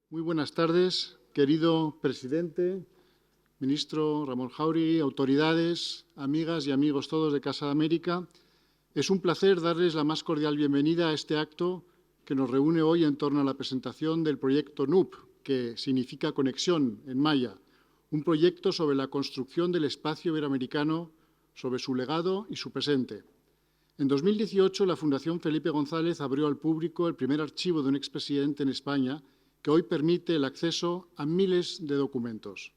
Muy buenas tardes, querido presidente, ministro Ramón Jáuregui, autoridades, amigas y amigos todos de Casa de América. Es un placer darles la más cordial bienvenida a este acto que nos reúne hoy en torno a la presentación del proyecto NUP, que significa conexión en maya, un proyecto sobre la construcción del espacio iberoamericano, sobre su legado y su presente. En 2018, la Fundación Felipe González abrió al público el primer archivo de un expresidente en España que hoy permite el acceso a miles de documentos.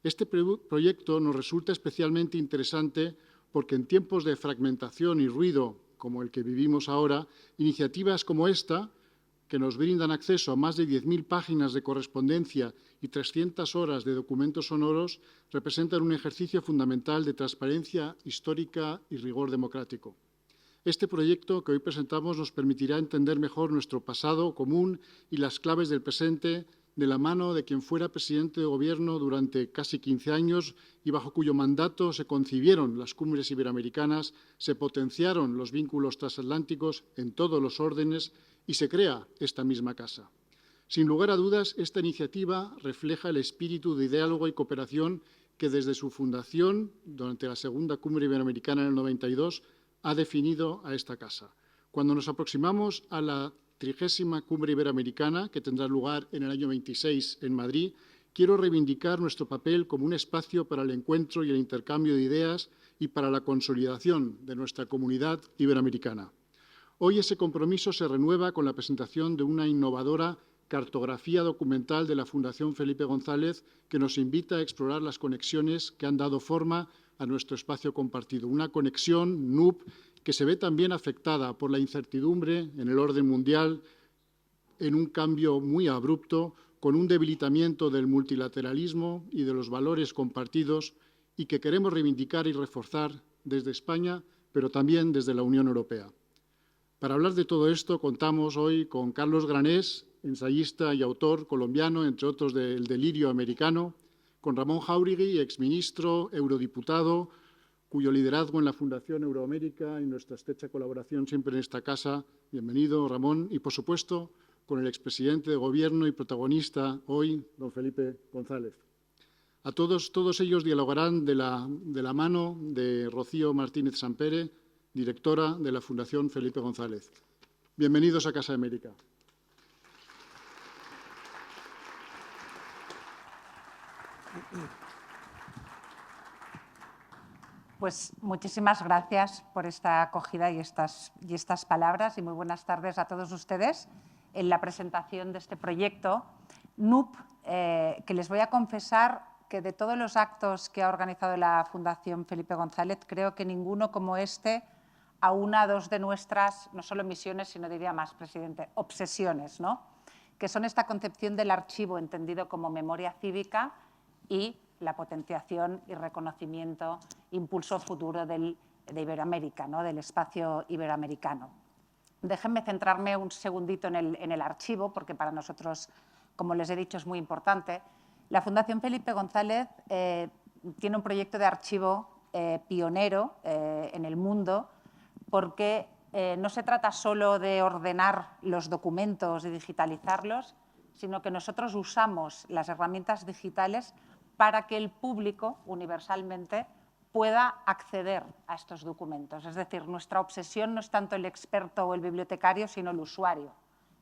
Este proyecto nos resulta especialmente interesante porque en tiempos de fragmentación y ruido como el que vivimos ahora, iniciativas como esta, que nos brindan acceso a más de 10.000 páginas de correspondencia y 300 horas de documentos sonoros, representan un ejercicio fundamental de transparencia histórica y rigor democrático. Este proyecto que hoy presentamos nos permitirá entender mejor nuestro pasado común y las claves del presente de la mano de quien fuera presidente de Gobierno durante casi 15 años y bajo cuyo mandato se concibieron las cumbres iberoamericanas, se potenciaron los vínculos transatlánticos en todos los órdenes y se crea esta misma casa. Sin lugar a dudas, esta iniciativa refleja el espíritu de diálogo y cooperación que desde su fundación, durante la segunda cumbre iberoamericana en el 92, ha definido a esta casa. Cuando nos aproximamos a la 30ª Cumbre Iberoamericana, que tendrá lugar en el año 26 en Madrid, quiero reivindicar nuestro papel como un espacio para el encuentro y el intercambio de ideas y para la consolidación de nuestra comunidad iberoamericana. Hoy ese compromiso se renueva con la presentación de una innovadora cartografía documental de la Fundación Felipe González que nos invita a explorar las conexiones que han dado forma a nuestro espacio compartido. Una conexión, NUP, que se ve también afectada por la incertidumbre en el orden mundial, en un cambio muy abrupto, con un debilitamiento del multilateralismo y de los valores compartidos y que queremos reivindicar y reforzar desde España, pero también desde la Unión Europea. Para hablar de todo esto contamos hoy con Carlos Granés, ensayista y autor colombiano, entre otros de El delirio americano, con Ramón Jáuregui, exministro, eurodiputado, cuyo liderazgo en la Fundación Euroamérica y nuestra estrecha colaboración siempre en esta casa. Bienvenido, Ramón. Y, por supuesto, con el expresidente de Gobierno y protagonista hoy, don Felipe González. A todos ellos dialogarán de la mano de Rocío Martínez Sampere, directora de la Fundación Felipe González. Bienvenidos a Casa de América. Pues muchísimas gracias por esta acogida y estas palabras y muy buenas tardes a todos ustedes en la presentación de este proyecto NUP, que les voy a confesar que de todos los actos que ha organizado la Fundación Felipe González, creo que ninguno como este aúna dos de nuestras, no solo misiones, sino diría más, presidente, obsesiones, ¿no? Que son esta concepción del archivo entendido como memoria cívica y la potenciación y reconocimiento, impulso futuro de Iberoamérica, ¿no? Del espacio iberoamericano. Déjenme centrarme un segundito en el archivo, porque para nosotros, como les he dicho, es muy importante. La Fundación Felipe González tiene un proyecto de archivo pionero en el mundo, porque no se trata solo de ordenar los documentos y digitalizarlos, sino que nosotros usamos las herramientas digitales para que el público, universalmente, pueda acceder a estos documentos. Es decir, nuestra obsesión no es tanto el experto o el bibliotecario, sino el usuario,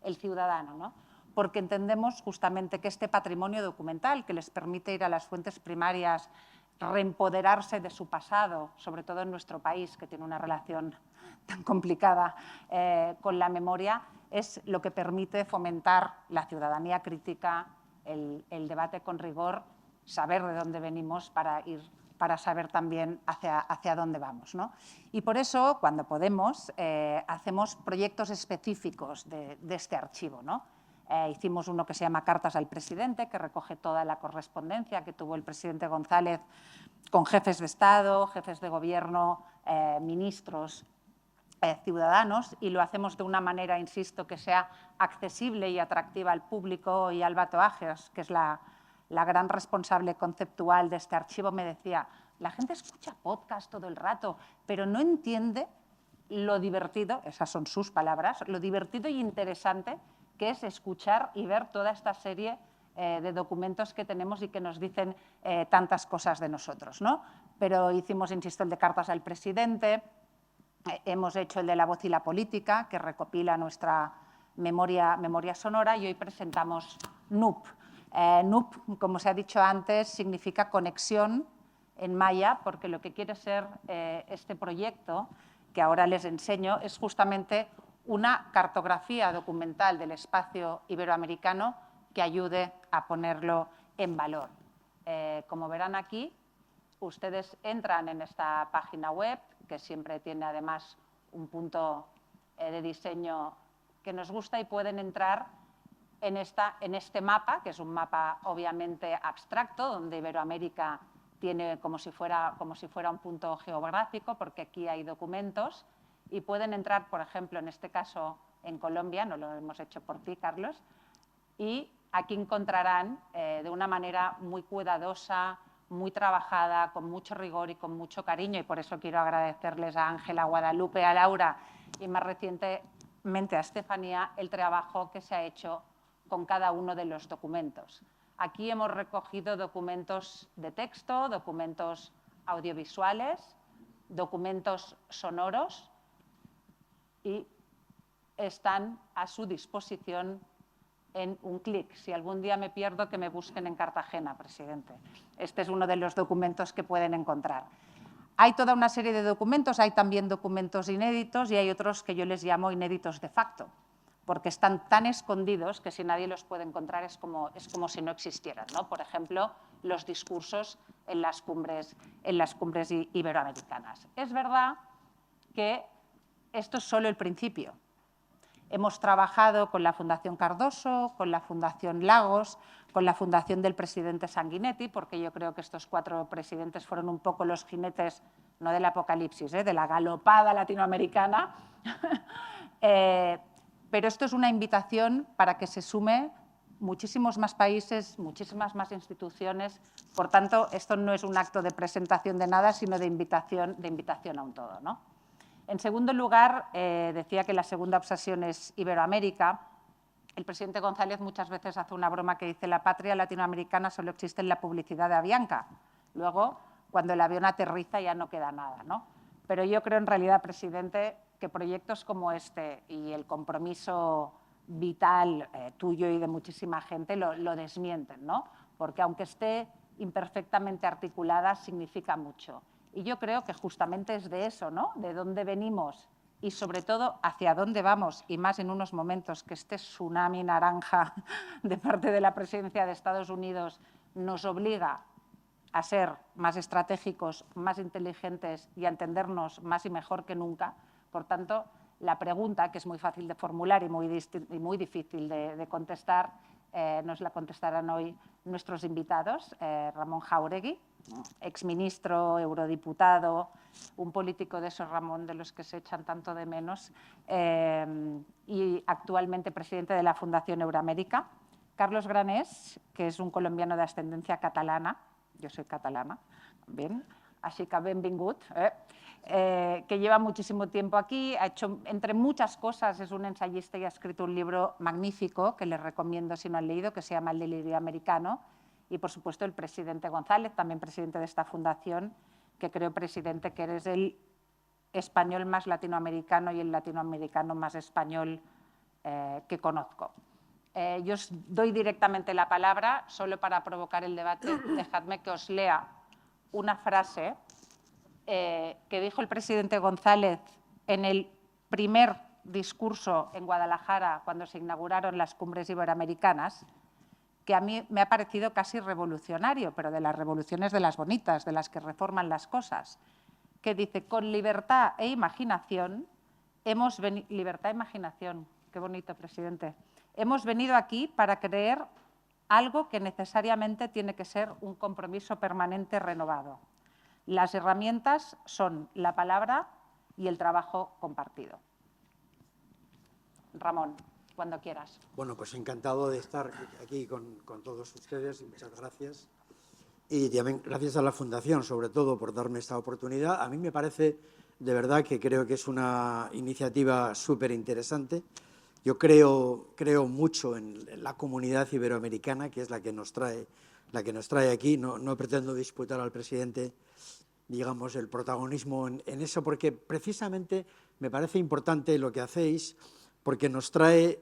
el ciudadano, ¿no? Porque entendemos justamente que este patrimonio documental que les permite ir a las fuentes primarias, reempoderarse de su pasado, sobre todo en nuestro país, que tiene una relación tan complicada con la memoria, es lo que permite fomentar la ciudadanía crítica, el debate con rigor, saber de dónde venimos para saber también hacia dónde vamos, ¿no? Y por eso, cuando podemos, hacemos proyectos específicos de este archivo, ¿no? Hicimos uno que se llama Cartas al Presidente, que recoge toda la correspondencia que tuvo el presidente González con jefes de Estado, jefes de Gobierno, ministros, ciudadanos, y lo hacemos de una manera, insisto, que sea accesible y atractiva al público. Y Alba Toajes, que es la gran responsable conceptual de este archivo, me decía, la gente escucha podcast todo el rato, pero no entiende lo divertido, esas son sus palabras, lo divertido y interesante que es escuchar y ver toda esta serie de documentos que tenemos y que nos dicen tantas cosas de nosotros, ¿no? Pero hicimos, insisto, el de cartas al presidente, hemos hecho el de la voz y la política, que recopila nuestra memoria sonora, y hoy presentamos NUP. NUP, como se ha dicho antes, significa conexión en maya, porque lo que quiere ser este proyecto, que ahora les enseño, es justamente una cartografía documental del espacio iberoamericano que ayude a ponerlo en valor. Como verán aquí, ustedes entran en esta página web, que siempre tiene además un punto de diseño que nos gusta, y pueden entrar en este mapa, que es un mapa obviamente abstracto, donde Iberoamérica tiene como si fuera un punto geográfico, porque aquí hay documentos, y pueden entrar, por ejemplo, en este caso en Colombia, no lo hemos hecho por ti, Carlos, y aquí encontrarán de una manera muy cuidadosa, muy trabajada, con mucho rigor y con mucho cariño, y por eso quiero agradecerles a Ángela, a Guadalupe, a Laura y más recientemente a Estefanía el trabajo que se ha hecho con cada uno de los documentos. Aquí hemos recogido documentos de texto, documentos audiovisuales, documentos sonoros, y están a su disposición en un clic. Si algún día me pierdo, que me busquen en Cartagena, presidente. Este es uno de los documentos que pueden encontrar. Hay toda una serie de documentos, hay también documentos inéditos y hay otros que yo les llamo inéditos de facto, porque están tan escondidos que si nadie los puede encontrar es como si no existieran, ¿no? Por ejemplo, los discursos en las cumbres iberoamericanas. Es verdad que esto es solo el principio. Hemos trabajado con la Fundación Cardoso, con la Fundación Lagos, con la Fundación del presidente Sanguinetti, porque yo creo que estos 4 presidentes fueron un poco los jinetes, no del apocalipsis, de la galopada latinoamericana. Pero esto es una invitación para que se sume muchísimos más países, muchísimas más instituciones. Por tanto, esto no es un acto de presentación de nada, sino de invitación a un todo, ¿no? En segundo lugar, decía que la segunda obsesión es Iberoamérica. El presidente González muchas veces hace una broma que dice: la patria latinoamericana solo existe en la publicidad de Avianca. Luego, cuando el avión aterriza, ya no queda nada, ¿no? Pero yo creo, en realidad, presidente, que proyectos como este y el compromiso vital tuyo y de muchísima gente lo desmienten, ¿no? Porque aunque esté imperfectamente articulada, significa mucho. Y yo creo que justamente es de eso, ¿no? De dónde venimos y, sobre todo, hacia dónde vamos, y más en unos momentos que este tsunami naranja de parte de la presidencia de Estados Unidos nos obliga a ser más estratégicos, más inteligentes y a entendernos más y mejor que nunca. Por tanto, la pregunta, que es muy fácil de formular y muy difícil de contestar, nos la contestarán hoy nuestros invitados. Ramón Jáuregui, exministro, eurodiputado, un político de esos, Ramón, de los que se echan tanto de menos, y actualmente presidente de la Fundación Euroamérica. Carlos Granés, que es un colombiano de ascendencia catalana, yo soy catalana también, així que benvingut, que lleva muchísimo tiempo aquí, ha hecho, entre muchas cosas, es un ensayista y ha escrito un libro magnífico que les recomiendo si no han leído, que se llama El delirio americano. Y, por supuesto, el presidente González, también presidente de esta fundación, que creo, presidente, que eres el español más latinoamericano y el latinoamericano más español que conozco. Yo os doy directamente la palabra, solo para provocar el debate. Dejadme que os lea una frase que dijo el presidente González en el primer discurso en Guadalajara, cuando se inauguraron las cumbres iberoamericanas, que a mí me ha parecido casi revolucionario, pero de las revoluciones de las bonitas, de las que reforman las cosas, que dice: con libertad e imaginación hemos venido… Libertad e imaginación, qué bonito, presidente. Hemos venido aquí para creer algo que necesariamente tiene que ser un compromiso permanente renovado. Las herramientas son la palabra y el trabajo compartido. Ramón, cuando quieras. Bueno, pues encantado de estar aquí con todos ustedes y muchas gracias. Y también gracias a la Fundación, sobre todo, por darme esta oportunidad. A mí me parece, de verdad, que creo que es una iniciativa súper interesante, Yo creo mucho en la comunidad iberoamericana, que es la que nos trae aquí. No pretendo disputar al presidente, digamos, el protagonismo en eso, porque precisamente me parece importante lo que hacéis, porque nos trae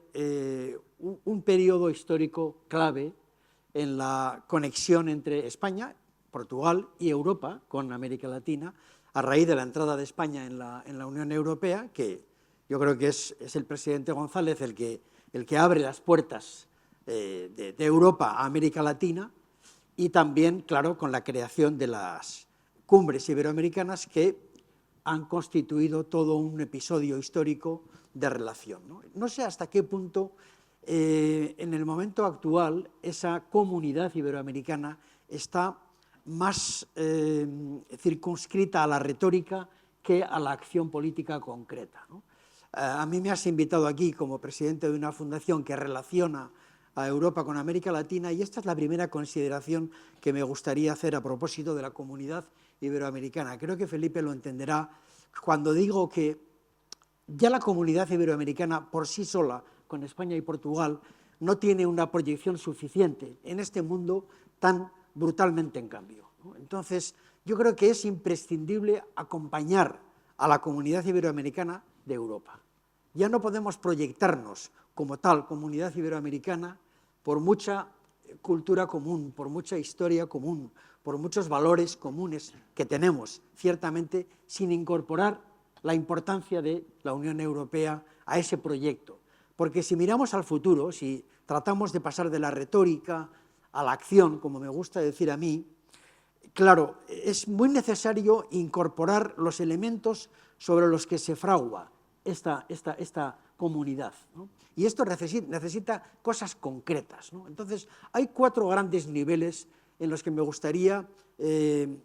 un periodo histórico clave en la conexión entre España, Portugal y Europa con América Latina, a raíz de la entrada de España en la Unión Europea, que yo creo que es el presidente González el que abre las puertas de Europa a América Latina, y también, claro, con la creación de las cumbres iberoamericanas que han constituido todo un episodio histórico de relación. No sé hasta qué punto en el momento actual esa comunidad iberoamericana está más circunscrita a la retórica que a la acción política concreta, ¿no? A mí me has invitado aquí como presidente de una fundación que relaciona a Europa con América Latina, y esta es la primera consideración que me gustaría hacer a propósito de la comunidad iberoamericana. Creo que Felipe lo entenderá cuando digo que ya la comunidad iberoamericana por sí sola, con España y Portugal, no tiene una proyección suficiente en este mundo tan brutalmente en cambio, ¿no? Entonces, yo creo que es imprescindible acompañar a la comunidad iberoamericana de Europa. Ya no podemos proyectarnos como tal comunidad iberoamericana por mucha cultura común, por mucha historia común, por muchos valores comunes que tenemos, ciertamente, sin incorporar la importancia de la Unión Europea a ese proyecto. Porque si miramos al futuro, si tratamos de pasar de la retórica a la acción, como me gusta decir a mí, claro, es muy necesario incorporar los elementos sobre los que se fragua esta comunidad, ¿no? Y esto necesita cosas concretas, ¿no? Entonces, hay 4 grandes niveles en los que me gustaría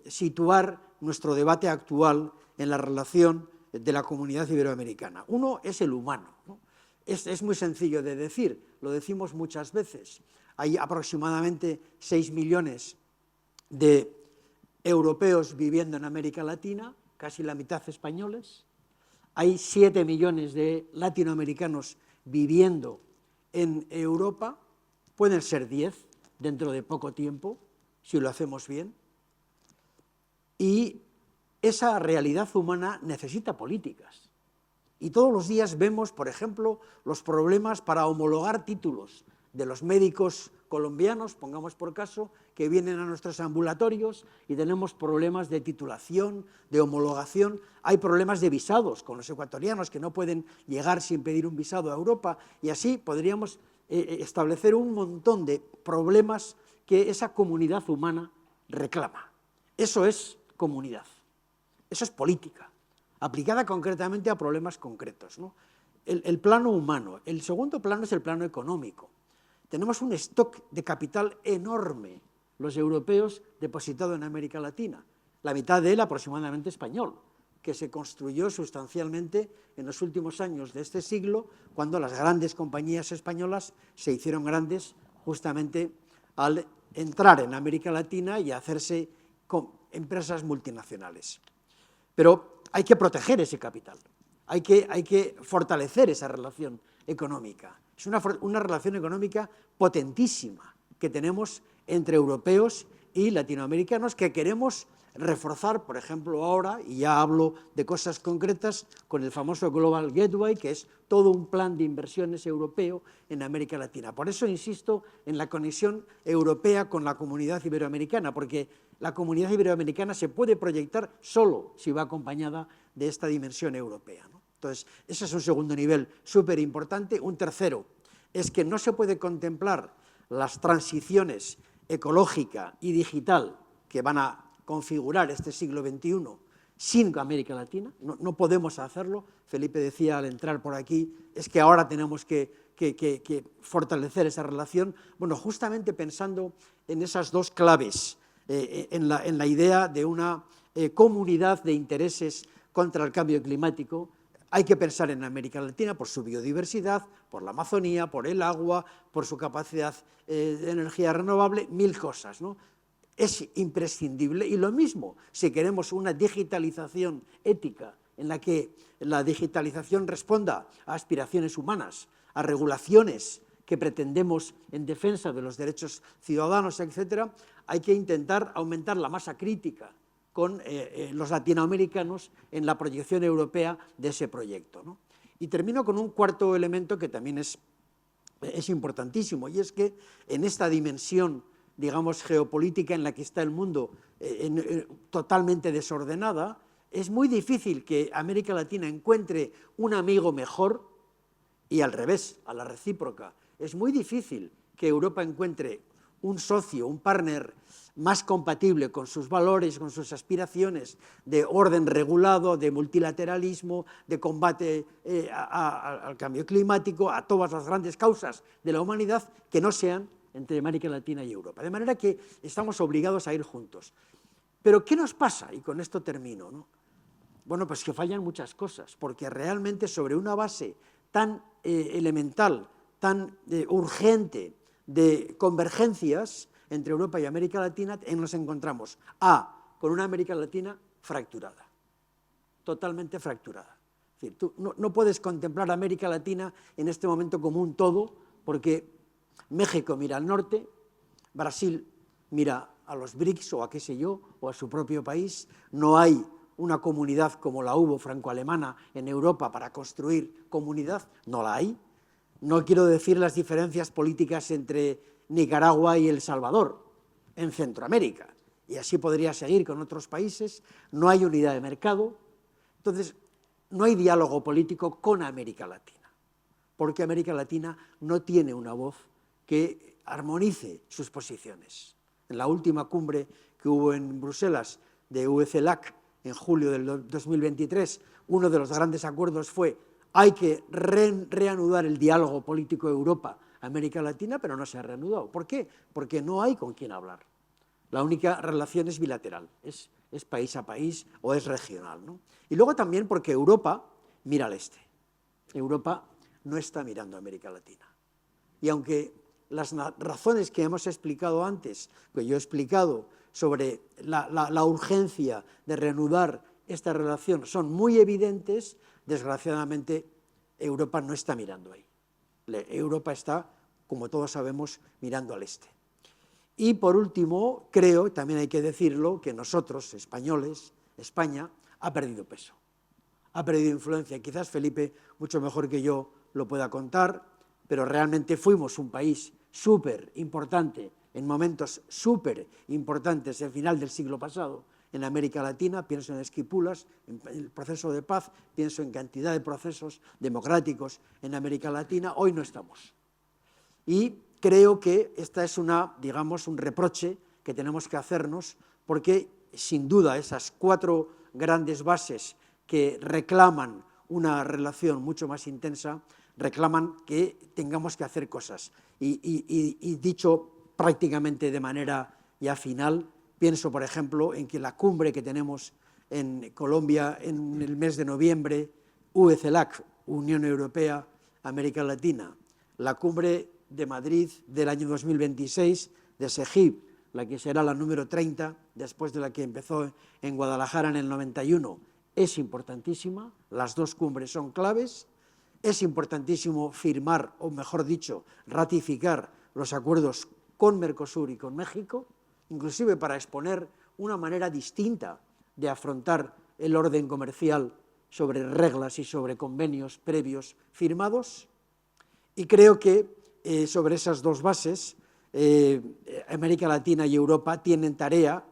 situar nuestro debate actual en la relación de la comunidad iberoamericana. Uno es el humano, ¿no? Es muy sencillo de decir, lo decimos muchas veces. Hay aproximadamente 6 millones de europeos viviendo en América Latina, casi la mitad españoles. Hay 7 millones de latinoamericanos viviendo en Europa, pueden ser 10 dentro de poco tiempo, si lo hacemos bien. Y esa realidad humana necesita políticas. Y todos los días vemos, por ejemplo, los problemas para homologar títulos de los médicos colombianos, pongamos por caso, que vienen a nuestros ambulatorios, y tenemos problemas de titulación, de homologación. Hay problemas de visados con los ecuatorianos que no pueden llegar sin pedir un visado a Europa, y así podríamos establecer un montón de problemas que esa comunidad humana reclama. Eso es comunidad, eso es política, aplicada concretamente a problemas concretos, ¿no? El plano humano. El segundo plano es el plano económico. Tenemos un stock de capital enorme, los europeos, depositado en América Latina, la mitad de él aproximadamente español, que se construyó sustancialmente en los últimos años de este siglo, cuando las grandes compañías españolas se hicieron grandes justamente al entrar en América Latina y hacerse con empresas multinacionales. Pero hay que proteger ese capital, hay que fortalecer esa relación económica. Es una relación económica potentísima que tenemos entre europeos y latinoamericanos, que queremos reforzar, por ejemplo, ahora, y ya hablo de cosas concretas, con el famoso Global Gateway, que es todo un plan de inversiones europeo en América Latina. Por eso insisto en la conexión europea con la comunidad iberoamericana, porque la comunidad iberoamericana se puede proyectar solo si va acompañada de esta dimensión europea, ¿no? Entonces, ese es un segundo nivel súper importante. Un tercero es que no se puede contemplar las transiciones ecológica y digital que van a configurar este siglo XXI sin América Latina. No podemos hacerlo. Felipe decía al entrar por aquí, es que ahora tenemos que fortalecer esa relación. Bueno, justamente pensando en esas dos claves, en la idea de una comunidad de intereses contra el cambio climático, hay que pensar en América Latina por su biodiversidad, por la Amazonía, por el agua, por su capacidad de energía renovable, 1000 cosas, ¿no? Es imprescindible. Y lo mismo, si queremos una digitalización ética en la que la digitalización responda a aspiraciones humanas, a regulaciones que pretendemos en defensa de los derechos ciudadanos, etcétera, hay que intentar aumentar la masa crítica con los latinoamericanos en la proyección europea de ese proyecto, ¿no? Y termino con un cuarto elemento que también es importantísimo, y es que en esta dimensión, digamos, geopolítica en la que está el mundo totalmente desordenada, es muy difícil que América Latina encuentre un amigo mejor, y al revés, a la recíproca. Es muy difícil que Europa encuentre un socio, un partner más compatible con sus valores, con sus aspiraciones de orden regulado, de multilateralismo, de combate al cambio climático, a todas las grandes causas de la humanidad, que no sean entre América Latina y Europa. De manera que estamos obligados a ir juntos. Pero ¿qué nos pasa? Y con esto termino, ¿no? Bueno, pues que fallan muchas cosas, porque realmente sobre una base tan elemental, tan urgente de convergencias entre Europa y América Latina, nos encontramos con una América Latina fracturada, totalmente fracturada. Es decir, tú no puedes contemplar a América Latina en este momento como un todo, porque México mira al norte, Brasil mira a los BRICS o a qué sé yo, o a su propio país, no hay una comunidad como la hubo franco-alemana en Europa para construir comunidad, no la hay. No quiero decir las diferencias políticas entre Nicaragua y El Salvador, en Centroamérica, y así podría seguir con otros países. No hay unidad de mercado, entonces no hay diálogo político con América Latina, porque América Latina no tiene una voz que armonice sus posiciones. En la última cumbre que hubo en Bruselas de UECELAC en julio del 2023, uno de los grandes acuerdos fue: hay que reanudar el diálogo político Europa-América Latina, pero no se ha reanudado. ¿Por qué? Porque no hay con quién hablar. La única relación es bilateral, es país a país o es regional, ¿no? Y luego también porque Europa mira al este. Europa no está mirando a América Latina. Y aunque las razones que hemos explicado antes, que yo he explicado sobre la urgencia de reanudar esta relación, son muy evidentes, desgraciadamente Europa no está mirando ahí. Europa está, como todos sabemos, mirando al este. Y por último, creo, también hay que decirlo, que nosotros, españoles, España, ha perdido peso, ha perdido influencia. Quizás Felipe, mucho mejor que yo, lo pueda contar, pero realmente fuimos un país súper importante, en momentos súper importantes, el final del siglo pasado, en América Latina. Pienso en Esquipulas, en el proceso de paz, pienso en cantidad de procesos democráticos en América Latina. Hoy no estamos. Y creo que esta es digamos, un reproche que tenemos que hacernos, porque sin duda esas cuatro grandes bases que reclaman una relación mucho más intensa, reclaman que tengamos que hacer cosas. Y dicho prácticamente de manera ya final, pienso, por ejemplo, en que la cumbre que tenemos en Colombia en el mes de noviembre, UECELAC, Unión Europea, América Latina, la cumbre de Madrid del año 2026 de SEGIP, la que será la número 30, después de la que empezó en Guadalajara en el 91, es importantísima. Las dos cumbres son claves. Es importantísimo firmar, o mejor dicho, ratificar los acuerdos con Mercosur y con México, inclusive para exponer una manera distinta de afrontar el orden comercial sobre reglas y sobre convenios previos firmados. Y creo que sobre esas dos bases, América Latina y Europa tienen tarea,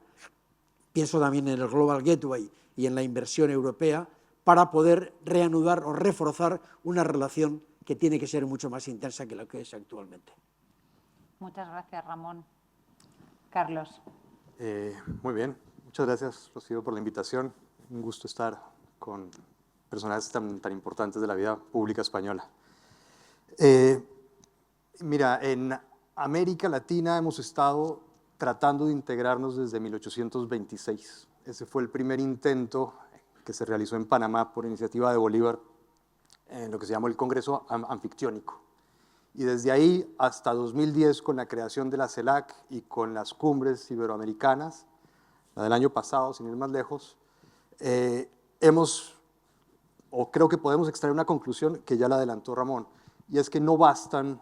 pienso también en el Global Gateway y en la inversión europea, para poder reanudar o reforzar una relación que tiene que ser mucho más intensa que lo que es actualmente. Muchas gracias, Ramón. Carlos. Muy bien. Muchas gracias, Rocío, por la invitación. Un gusto estar con personajes tan importantes de la vida pública española. Mira, en América Latina hemos estado tratando de integrarnos desde 1826. Ese fue el primer intento que se realizó en Panamá por iniciativa de Bolívar, en lo que se llamó el Congreso Anfictiónico. Y desde ahí hasta 2010, con la creación de la CELAC y con las cumbres iberoamericanas, la del año pasado, sin ir más lejos, creo que podemos extraer una conclusión que ya la adelantó Ramón, y es que no bastan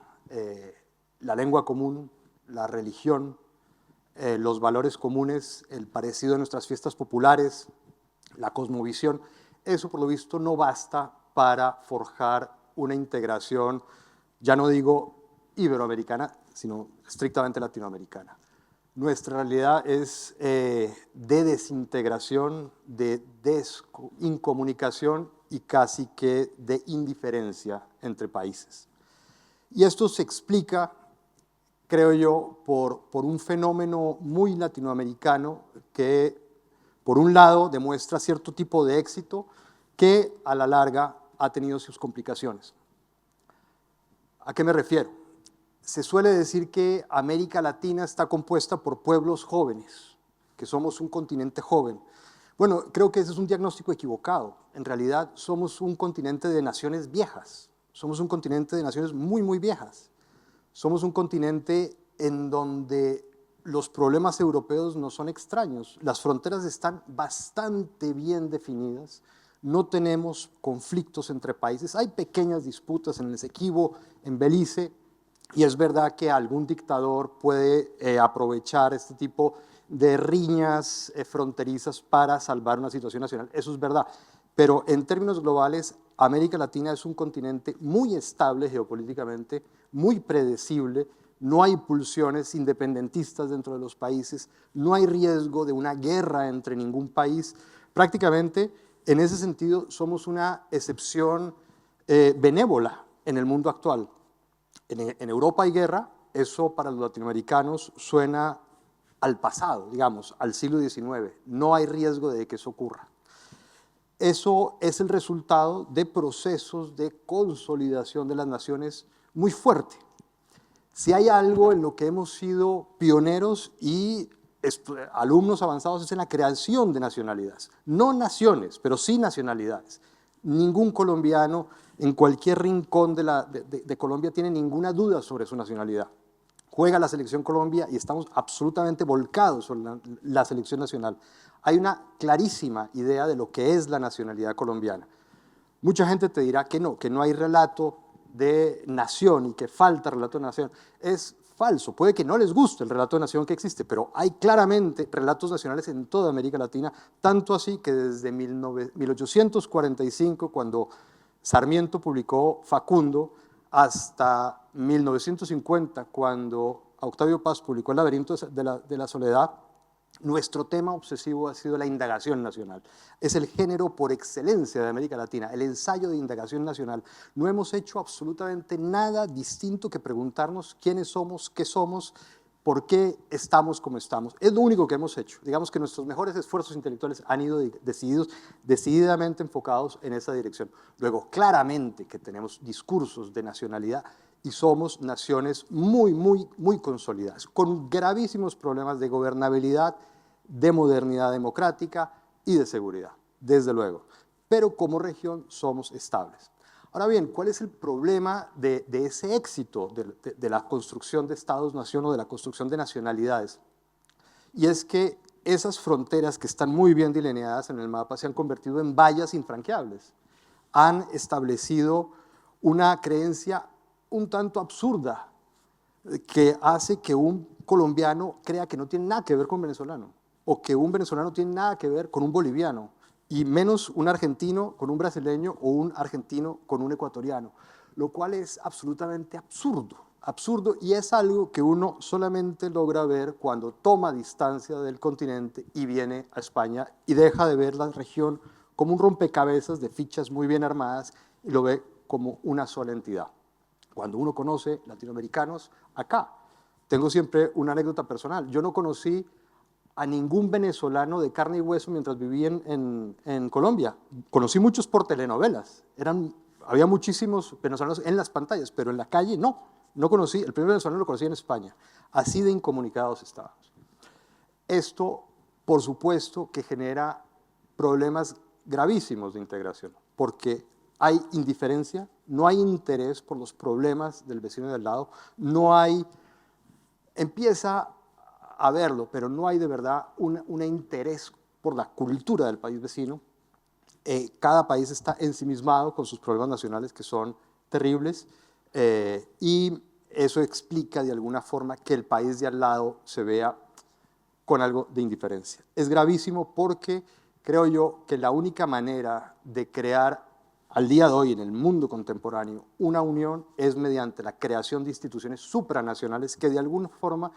la lengua común, la religión, los valores comunes, el parecido de nuestras fiestas populares, la cosmovisión. Eso, por lo visto, no basta para forjar una integración, ya no digo iberoamericana, sino estrictamente latinoamericana. Nuestra realidad es de desintegración, de incomunicación y casi que de indiferencia entre países. Y esto se explica, creo yo, por un fenómeno muy latinoamericano que, por un lado, demuestra cierto tipo de éxito que, a la larga, ha tenido sus complicaciones. ¿A qué me refiero? Se suele decir que América Latina está compuesta por pueblos jóvenes, que somos un continente joven. Bueno, creo que ese es un diagnóstico equivocado. En realidad, somos un continente de naciones viejas. Somos un continente de naciones muy, muy viejas. Somos un continente en donde los problemas europeos no son extraños. Las fronteras están bastante bien definidas. No tenemos conflictos entre países. Hay pequeñas disputas en el Esequibo, en Belice, y es verdad que algún dictador puede aprovechar este tipo de riñas fronterizas para salvar una situación nacional. Eso es verdad. Pero en términos globales, América Latina es un continente muy estable geopolíticamente, muy predecible, no hay pulsiones independentistas dentro de los países, no hay riesgo de una guerra entre ningún país. Prácticamente, en ese sentido, somos una excepción benévola en el mundo actual. En Europa hay guerra, eso para los latinoamericanos suena al pasado, digamos, al siglo XIX. No hay riesgo de que eso ocurra. Eso es el resultado de procesos de consolidación de las naciones muy fuerte. Si hay algo en lo que hemos sido pioneros y alumnos avanzados es en la creación de nacionalidades. No naciones, pero sí nacionalidades. Ningún colombiano en cualquier rincón de Colombia tiene ninguna duda sobre su nacionalidad. Juega la Selección Colombia y estamos absolutamente volcados sobre la selección nacional. Hay una clarísima idea de lo que es la nacionalidad colombiana. Mucha gente te dirá que no hay relato de nación y que falta relato de nación. Es falso, puede que no les guste el relato de nación que existe, pero hay claramente relatos nacionales en toda América Latina, tanto así que desde 1845, cuando Sarmiento publicó Facundo, hasta 1950, cuando Octavio Paz publicó El laberinto de la soledad, nuestro tema obsesivo ha sido la indagación nacional. Es el género por excelencia de América Latina, el ensayo de indagación nacional. No hemos hecho absolutamente nada distinto que preguntarnos quiénes somos, qué somos, por qué estamos como estamos. Es lo único que hemos hecho. Digamos que nuestros mejores esfuerzos intelectuales han ido decididamente enfocados en esa dirección. Luego, claramente que tenemos discursos de nacionalidad y somos naciones muy, muy, muy consolidadas, con gravísimos problemas de gobernabilidad, de modernidad democrática y de seguridad, desde luego. Pero como región somos estables. Ahora bien, ¿cuál es el problema de ese éxito de la construcción de Estados-nación o de la construcción de nacionalidades? Y es que esas fronteras que están muy bien delineadas en el mapa se han convertido en vallas infranqueables. Han establecido una creencia un tanto absurda que hace que un colombiano crea que no tiene nada que ver con un venezolano o que un venezolano tiene nada que ver con un boliviano y menos un argentino con un brasileño o un argentino con un ecuatoriano, lo cual es absolutamente absurdo y es algo que uno solamente logra ver cuando toma distancia del continente y viene a España y deja de ver la región como un rompecabezas de fichas muy bien armadas y lo ve como una sola entidad. Cuando uno conoce latinoamericanos, acá, tengo siempre una anécdota personal, yo no conocí a ningún venezolano de carne y hueso mientras viví en Colombia. Conocí muchos por telenovelas, había muchísimos venezolanos en las pantallas, pero en la calle no conocí, el primer venezolano lo conocí en España, así de incomunicados estábamos. Esto, por supuesto, que genera problemas gravísimos de integración, porque hay indiferencia, no hay interés por los problemas del vecino de al lado, empieza a verlo, pero no hay de verdad un interés por la cultura del país vecino. Cada país está ensimismado con sus problemas nacionales que son terribles. y eso explica de alguna forma que el país de al lado se vea con algo de indiferencia. Es gravísimo porque creo yo que la única manera de crear al día de hoy en el mundo contemporáneo una unión es mediante la creación de instituciones supranacionales que de alguna forma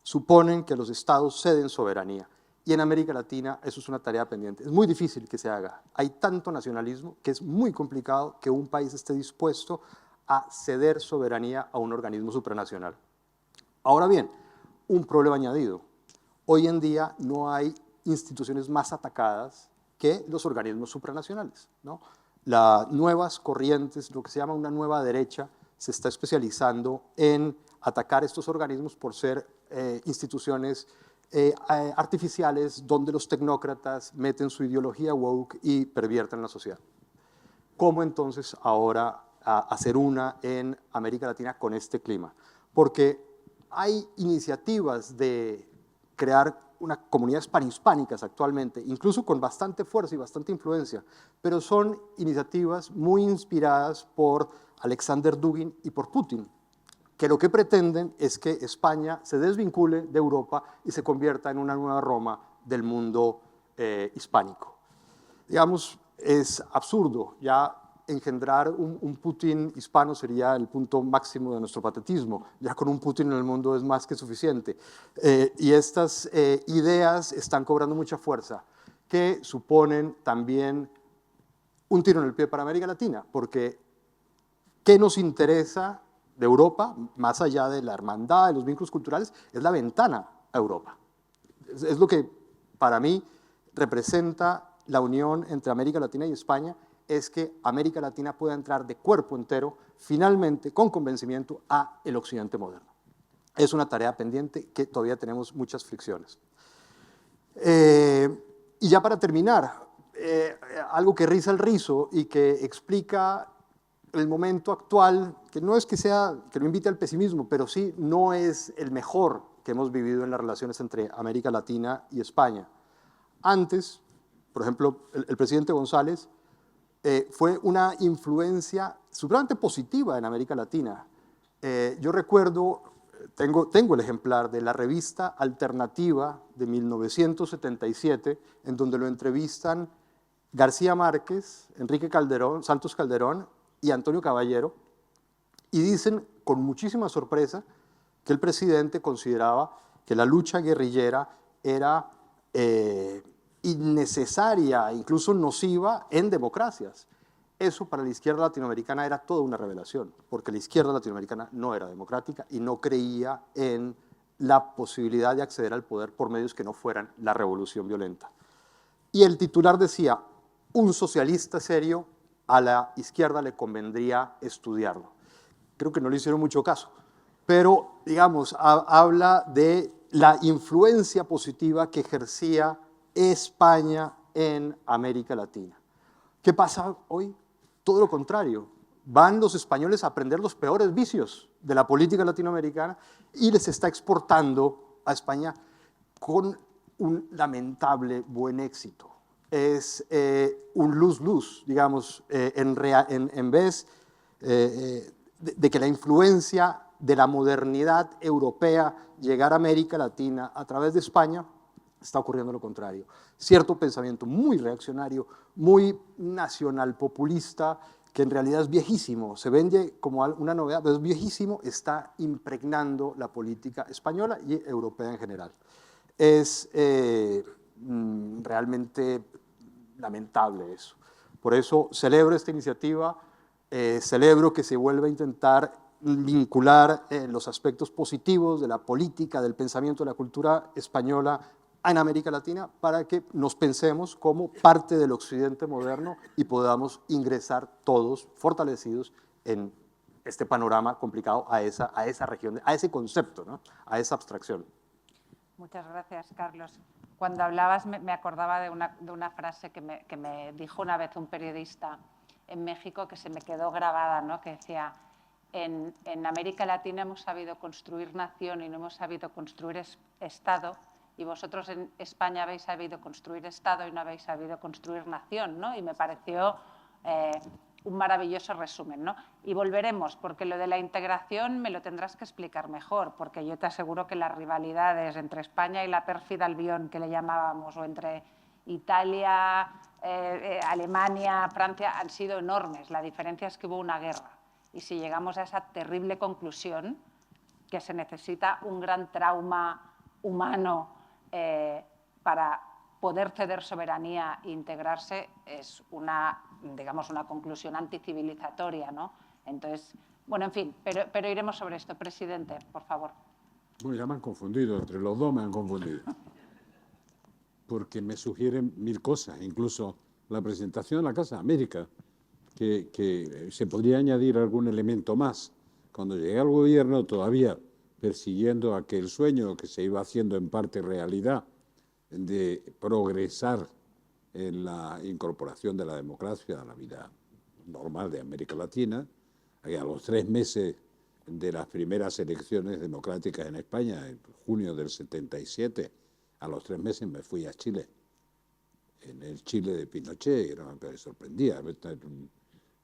suponen que los estados ceden soberanía. Y en América Latina eso es una tarea pendiente. Es muy difícil que se haga. Hay tanto nacionalismo que es muy complicado que un país esté dispuesto a ceder soberanía a un organismo supranacional. Ahora bien, un problema añadido. Hoy en día no hay instituciones más atacadas que los organismos supranacionales, ¿no? Las nuevas corrientes, lo que se llama una nueva derecha, se está especializando en atacar estos organismos por ser instituciones artificiales donde los tecnócratas meten su ideología woke y pervierten la sociedad. ¿Cómo entonces ahora hacer una en América Latina con este clima? Porque hay iniciativas de crear una comunidades panhispánicas actualmente, incluso con bastante fuerza y bastante influencia, pero son iniciativas muy inspiradas por Alexander Dugin y por Putin, que lo que pretenden es que España se desvincule de Europa y se convierta en una nueva Roma del mundo hispánico. Digamos, es absurdo, ya engendrar un Putin hispano sería el punto máximo de nuestro patetismo. Ya con un Putin en el mundo es más que suficiente. Y estas ideas están cobrando mucha fuerza, que suponen también un tiro en el pie para América Latina, porque ¿qué nos interesa de Europa, más allá de la hermandad, de los vínculos culturales? Es la ventana a Europa. Es lo que para mí representa la unión entre América Latina y España, es que América Latina pueda entrar de cuerpo entero, finalmente, con convencimiento, a el occidente moderno. Es una tarea pendiente que todavía tenemos muchas fricciones. Y ya para terminar, algo que riza el rizo y que explica el momento actual, que no es que lo invite al pesimismo, pero sí no es el mejor que hemos vivido en las relaciones entre América Latina y España. Antes, por ejemplo, el presidente González fue una influencia supremamente positiva en América Latina. Yo recuerdo, tengo el ejemplar de la revista Alternativa de 1977, en donde lo entrevistan García Márquez, Enrique Calderón, Santos Calderón y Antonio Caballero, y dicen con muchísima sorpresa que el presidente consideraba que la lucha guerrillera era innecesaria, incluso nociva en democracias. Eso para la izquierda latinoamericana era toda una revelación, porque la izquierda latinoamericana no era democrática y no creía en la posibilidad de acceder al poder por medios que no fueran la revolución violenta. Y el titular decía, un socialista serio a la izquierda le convendría estudiarlo. Creo que no le hicieron mucho caso, pero digamos, habla de la influencia positiva que ejercía España en América Latina. ¿Qué pasa hoy? Todo lo contrario. Van los españoles a aprender los peores vicios de la política latinoamericana y les está exportando a España con un lamentable buen éxito. Es un lose-lose, digamos, en vez de que la influencia de la modernidad europea llegara a América Latina a través de España, está ocurriendo lo contrario. Cierto pensamiento muy reaccionario, muy nacional populista, que en realidad es viejísimo, se vende como una novedad, pero es viejísimo, está impregnando la política española y europea en general. Es realmente lamentable eso. Por eso celebro esta iniciativa, celebro que se vuelva a intentar vincular los aspectos positivos de la política, del pensamiento, de la cultura española en América Latina para que nos pensemos como parte del occidente moderno y podamos ingresar todos fortalecidos en este panorama complicado a esa región, a ese concepto, ¿no? A esa abstracción. Muchas gracias, Carlos. Cuando hablabas me acordaba de una frase que me dijo una vez un periodista en México que se me quedó grabada, ¿no? Que decía, en América Latina hemos sabido construir nación y no hemos sabido construir Estado, y vosotros en España habéis sabido construir Estado y no habéis sabido construir nación, ¿no? Y me pareció un maravilloso resumen, ¿no? Y volveremos, porque lo de la integración me lo tendrás que explicar mejor, porque yo te aseguro que las rivalidades entre España y la pérfida Albión, que le llamábamos, o entre Italia, Alemania, Francia, han sido enormes. La diferencia es que hubo una guerra. Y si llegamos a esa terrible conclusión, que se necesita un gran trauma humano para poder ceder soberanía e integrarse, es una, digamos, una conclusión anticivilizatoria, ¿no? Entonces, bueno, en fin, pero iremos sobre esto. Presidente, por favor. Bueno, ya me han confundido, entre los dos me han confundido. Porque me sugieren mil cosas, incluso la presentación de la Casa de América, que se podría añadir algún elemento más. Cuando llegué al gobierno, todavía persiguiendo aquel sueño que se iba haciendo en parte realidad, de progresar en la incorporación de la democracia a la vida normal de América Latina, a los 3 meses de las primeras elecciones democráticas en España, en junio del 77, a los 3 meses me fui a Chile, en el Chile de Pinochet, me sorprendía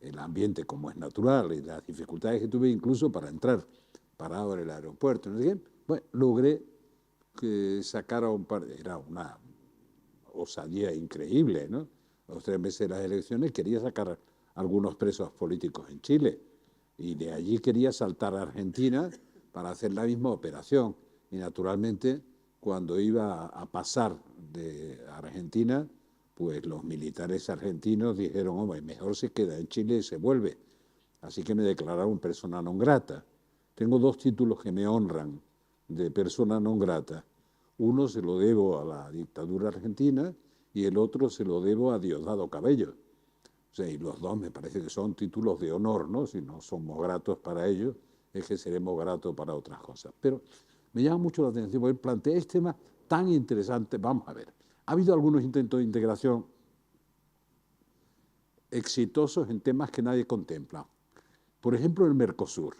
el ambiente como es natural y las dificultades que tuve incluso para entrar parado en el aeropuerto. Bueno, logré que sacara un par, era una osadía increíble, ¿no? A los 3 meses de las elecciones quería sacar algunos presos políticos en Chile y de allí quería saltar a Argentina para hacer la misma operación. Y naturalmente, cuando iba a pasar de Argentina, pues los militares argentinos dijeron, hombre, mejor se queda en Chile y se vuelve. Así que me declararon persona non grata. Tengo 2 títulos que me honran de persona non grata. Uno se lo debo a la dictadura argentina y el otro se lo debo a Diosdado Cabello. O sea, y los dos me parece que son títulos de honor, ¿no? Si no somos gratos para ellos, es que seremos gratos para otras cosas. Pero me llama mucho la atención porque plantea este tema tan interesante. Vamos a ver, ha habido algunos intentos de integración exitosos en temas que nadie contempla. Por ejemplo, el Mercosur.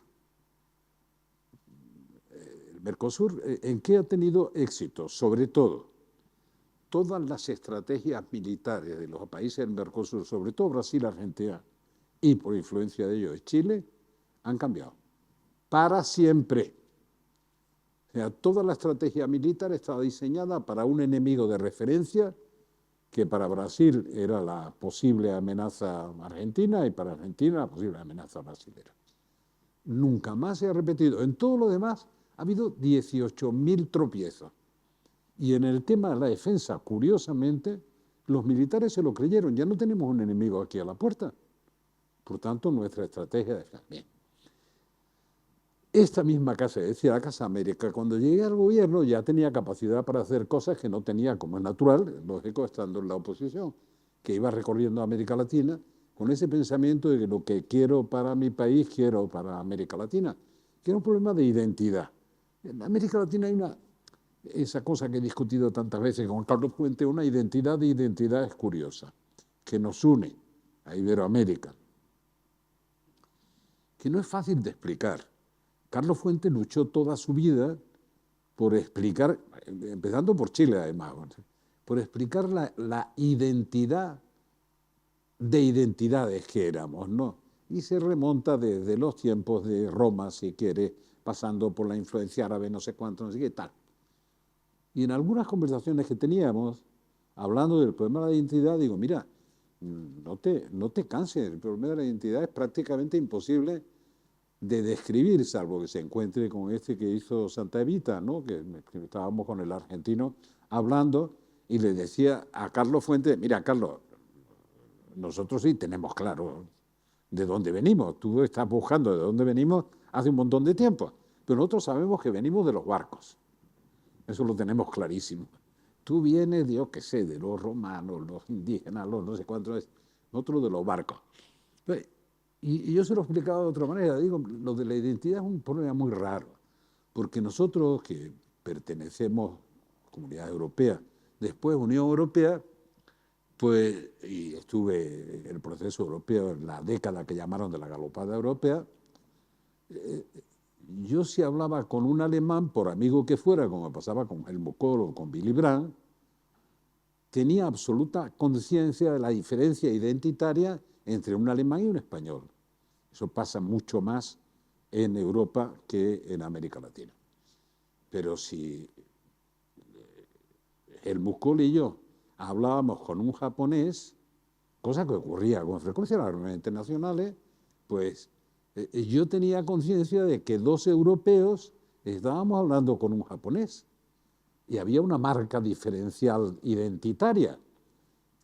El Mercosur, ¿en qué ha tenido éxito? Sobre todo, todas las estrategias militares de los países del Mercosur, sobre todo Brasil, Argentina, y por influencia de ellos Chile, han cambiado. Para siempre. O sea, toda la estrategia militar estaba diseñada para un enemigo de referencia, que para Brasil era la posible amenaza argentina y para Argentina la posible amenaza brasilera. Nunca más se ha repetido. En todo lo demás ha habido 18.000 tropiezos. Y en el tema de la defensa, curiosamente, los militares se lo creyeron. Ya no tenemos un enemigo aquí a la puerta. Por tanto, nuestra estrategia de defensa. Bien. Esta misma casa, es decir, la Casa América, cuando llegué al gobierno ya tenía capacidad para hacer cosas que no tenía, como es natural, lógico, estando en la oposición, que iba recorriendo América Latina con ese pensamiento de que lo que quiero para mi país, quiero para América Latina, que era un problema de identidad. En América Latina hay esa cosa que he discutido tantas veces con Carlos Fuentes, una identidad de identidades curiosa, que nos une a Iberoamérica, que no es fácil de explicar. Carlos Fuentes luchó toda su vida por explicar, empezando por Chile además, por explicar la identidad de identidades que éramos, ¿no? Y se remonta desde los tiempos de Roma, si quiere, pasando por la influencia árabe, no sé cuánto, no sé qué tal. Y en algunas conversaciones que teníamos, hablando del problema de la identidad, digo, mira, no te canses, el problema de la identidad es prácticamente imposible de describir, salvo que se encuentre con este que hizo Santa Evita, ¿no? que estábamos con el argentino hablando y le decía a Carlos Fuentes, mira, Carlos, nosotros sí tenemos claro de dónde venimos, tú estás buscando de dónde venimos hace un montón de tiempo, pero nosotros sabemos que venimos de los barcos, eso lo tenemos clarísimo. Tú vienes, yo qué sé, de los romanos, los indígenas, los no sé cuántos, nosotros de los barcos. Y yo se lo he explicado de otra manera, digo, lo de la identidad es un problema muy raro, porque nosotros que pertenecemos a Comunidad Europea, después Unión Europea, pues, y estuve en el proceso europeo en la década que llamaron de la galopada europea, yo si hablaba con un alemán, por amigo que fuera, como pasaba con Helmut Kohl o con Willy Brandt, tenía absoluta conciencia de la diferencia identitaria entre un alemán y un español. Eso pasa mucho más en Europa que en América Latina. Pero si Helmut Kohl y yo hablábamos con un japonés, cosa que ocurría con frecuencia en las reuniones internacionales, pues yo tenía conciencia de que dos europeos estábamos hablando con un japonés y había una marca diferencial identitaria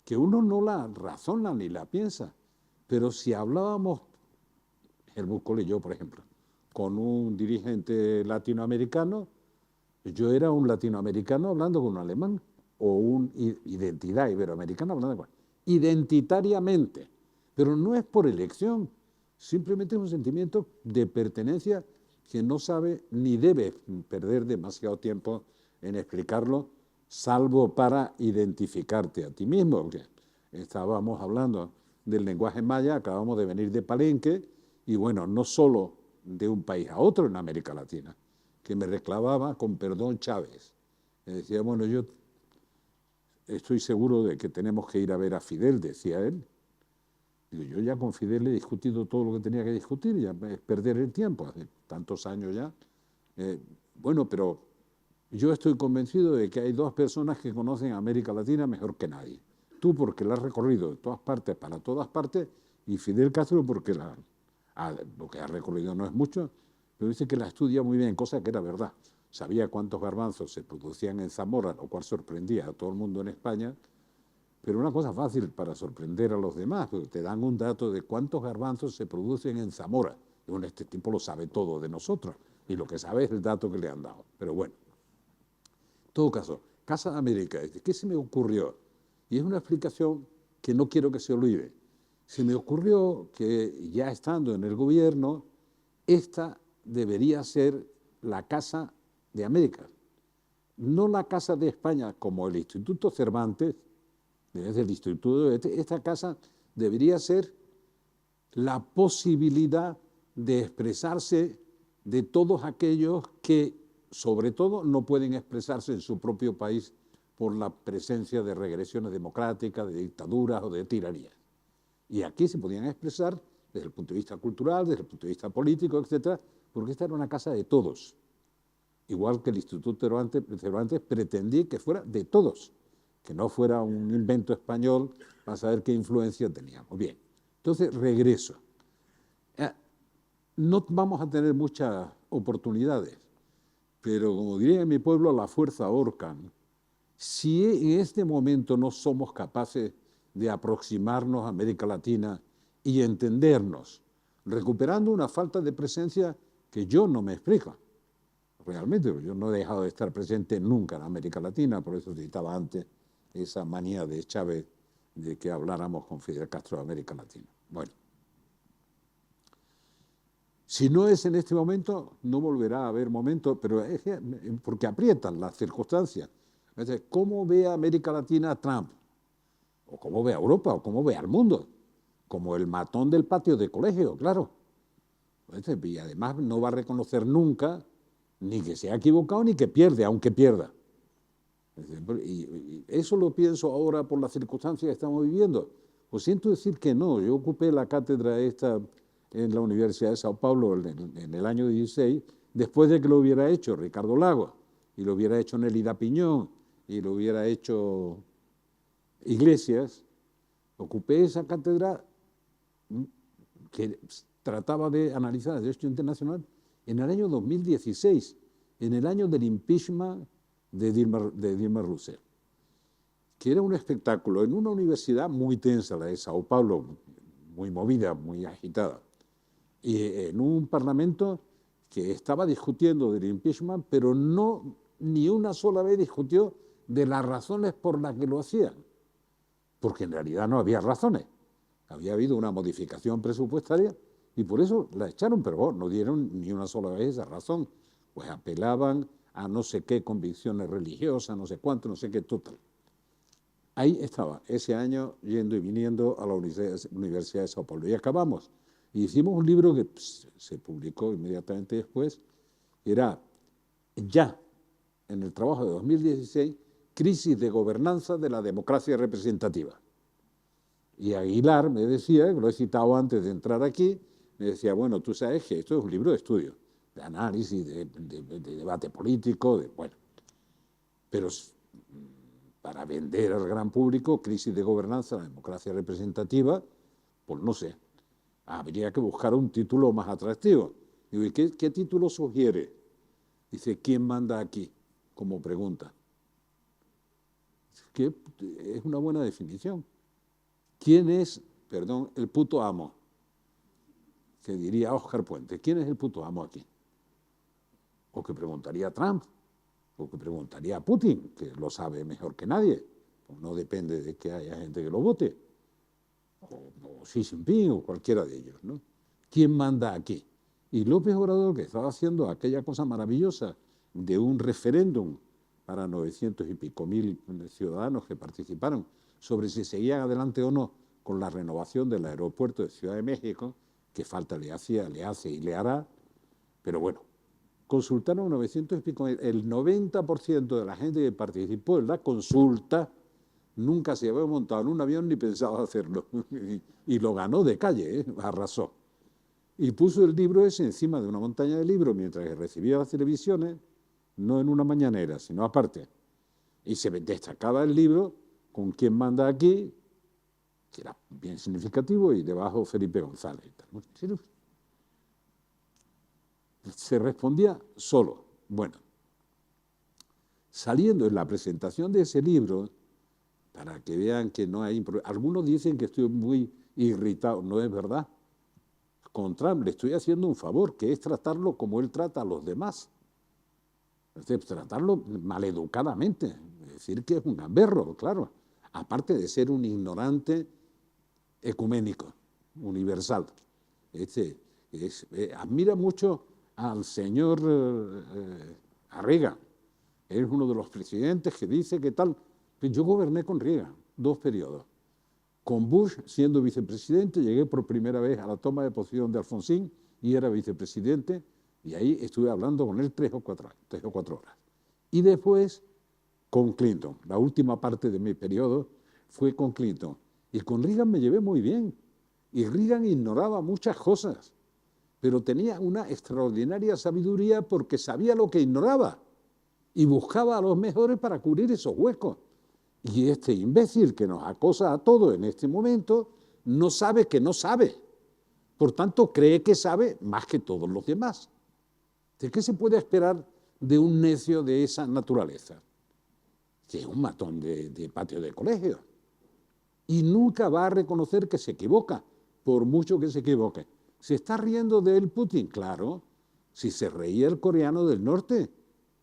que uno no la razona ni la piensa, pero si hablábamos, Helmut Kohl y yo, por ejemplo, con un dirigente latinoamericano, yo era un latinoamericano hablando con un alemán, o una identidad iberoamericana hablando con identitariamente, pero no es por elección, simplemente es un sentimiento de pertenencia que no sabe ni debe perder demasiado tiempo en explicarlo, salvo para identificarte a ti mismo. Porque estábamos hablando del lenguaje maya, acabamos de venir de Palenque, y bueno, no solo de un país a otro en América Latina, que me reclamaba con perdón Chávez. Me decía, bueno, yo estoy seguro de que tenemos que ir a ver a Fidel, decía él. Digo, yo ya con Fidel he discutido todo lo que tenía que discutir, ya es perder el tiempo, hace tantos años ya. Bueno, pero yo estoy convencido de que hay dos personas que conocen a América Latina mejor que nadie. Tú porque la has recorrido de todas partes para todas partes, y Fidel Castro porque lo que ha recorrido no es mucho, pero dice que la estudia muy bien, cosa que era verdad. Sabía cuántos garbanzos se producían en Zamora, lo cual sorprendía a todo el mundo en España, pero una cosa fácil para sorprender a los demás, porque te dan un dato de cuántos garbanzos se producen en Zamora. Y bueno, este tipo lo sabe todo de nosotros, y lo que sabe es el dato que le han dado. Pero bueno, en todo caso, Casa de América, ¿qué se me ocurrió? Y es una explicación que no quiero que se olvide. Se me ocurrió que ya estando en el gobierno, esta debería ser la Casa de América, no la Casa de España como el Instituto Cervantes, desde el Instituto de esta casa debería ser la posibilidad de expresarse de todos aquellos que, sobre todo, no pueden expresarse en su propio país por la presencia de regresiones democráticas, de dictaduras o de tiranías. Y aquí se podían expresar desde el punto de vista cultural, desde el punto de vista político, etcétera, porque esta era una casa de todos. Igual que el Instituto Cervantes pretendía que fuera de todos, que no fuera un invento español para saber qué influencia teníamos. Bien, entonces regreso. No vamos a tener muchas oportunidades, pero como diría en mi pueblo, la fuerza ahorcan. Si en este momento no somos capaces de aproximarnos a América Latina y entendernos, recuperando una falta de presencia que yo no me explico. Realmente, yo no he dejado de estar presente nunca en América Latina, por eso citaba antes esa manía de Chávez de que habláramos con Fidel Castro de América Latina. Bueno, si no es en este momento, no volverá a haber momento, pero es porque aprietan las circunstancias. Entonces, ¿cómo ve a América Latina a Trump? ¿O cómo ve a Europa? ¿O cómo ve al mundo? Como el matón del patio de colegio, claro. Y además no va a reconocer nunca ni que se ha equivocado ni que pierde, aunque pierda. Y eso lo pienso ahora por las circunstancias que estamos viviendo. Pues siento decir que no. Yo ocupé la cátedra esta en la Universidad de Sao Paulo en el año 16, después de que lo hubiera hecho Ricardo Lagos, y lo hubiera hecho Nélida Piñón, y lo hubiera hecho Iglesias. Ocupé esa cátedra que trataba de analizar el derecho internacional en el año 2016, en el año del impeachment de Dilma Rousseff, que era un espectáculo en una universidad muy tensa, la de Sao Paulo, muy movida, muy agitada, y en un parlamento que estaba discutiendo del impeachment, pero no ni una sola vez discutió de las razones por las que lo hacían, porque en realidad no había razones. Había habido una modificación presupuestaria y por eso la echaron, pero no dieron ni una sola vez esa razón. Pues apelaban a no sé qué convicciones religiosas, no sé cuánto, no sé qué, total. Ahí estaba, ese año yendo y viniendo a la Universidad de Sao Paulo. Y acabamos. Y hicimos un libro que se publicó inmediatamente después, era ya en el trabajo de 2016, Crisis de gobernanza de la democracia representativa. Y Aguilar me decía, que lo he citado antes de entrar aquí, me decía, bueno, tú sabes que esto es un libro de estudio, de análisis, de debate político, bueno. Pero para vender al gran público, crisis de gobernanza, la democracia representativa, pues no sé, habría que buscar un título más atractivo. Digo, ¿y qué título sugiere? Dice, ¿quién manda aquí? Como pregunta. Que es una buena definición. ¿Quién es, perdón, el puto amo? Que diría Óscar Puente. ¿Quién es el puto amo aquí? O que preguntaría Trump, o que preguntaría Putin, que lo sabe mejor que nadie. Pues no depende de que haya gente que lo vote. O Xi Jinping, o cualquiera de ellos, ¿no? ¿Quién manda aquí? Y López Obrador, que estaba haciendo aquella cosa maravillosa de un referéndum para 900 y pico mil ciudadanos que participaron sobre si seguían adelante o no con la renovación del aeropuerto de Ciudad de México, que falta le hace y le hará, pero bueno, consultaron 900 y pico mil. El 90% de la gente que participó en la consulta nunca se había montado en un avión ni pensaba hacerlo. Y lo ganó de calle, arrasó. Y puso el libro ese encima de una montaña de libros mientras que recibía las televisiones, no en una mañanera, sino aparte. Y se destacaba el libro con quién manda aquí, que era bien significativo, y debajo Felipe González. Se respondía solo. Bueno, saliendo en la presentación de ese libro, para que vean que no hay... Algunos dicen que estoy muy irritado, no es verdad. Con Trump le estoy haciendo un favor, que es tratarlo como él trata a los demás. Es decir, tratarlo maleducadamente, decir que es un gamberro, claro. Aparte de ser un ignorante ecuménico, universal. Admira mucho al señor Reagan. Es uno de los presidentes que dice que tal... Yo goberné con Reagan 2 periodos. Con Bush, siendo vicepresidente, llegué por primera vez a la toma de posición de Alfonsín y era vicepresidente, y ahí estuve hablando con él 3 o 4 horas. Y después con Clinton. La última parte de mi periodo fue con Clinton. Y con Reagan me llevé muy bien. Y Reagan ignoraba muchas cosas, pero tenía una extraordinaria sabiduría porque sabía lo que ignoraba y buscaba a los mejores para cubrir esos huecos. Y este imbécil que nos acosa a todos en este momento no sabe que no sabe. Por tanto, cree que sabe más que todos los demás. ¿De qué se puede esperar de un necio de esa naturaleza? Que es un matón de patio de colegio. Y nunca va a reconocer que se equivoca, por mucho que se equivoque. ¿Se está riendo de él Putin? Claro, si se reía el coreano del norte,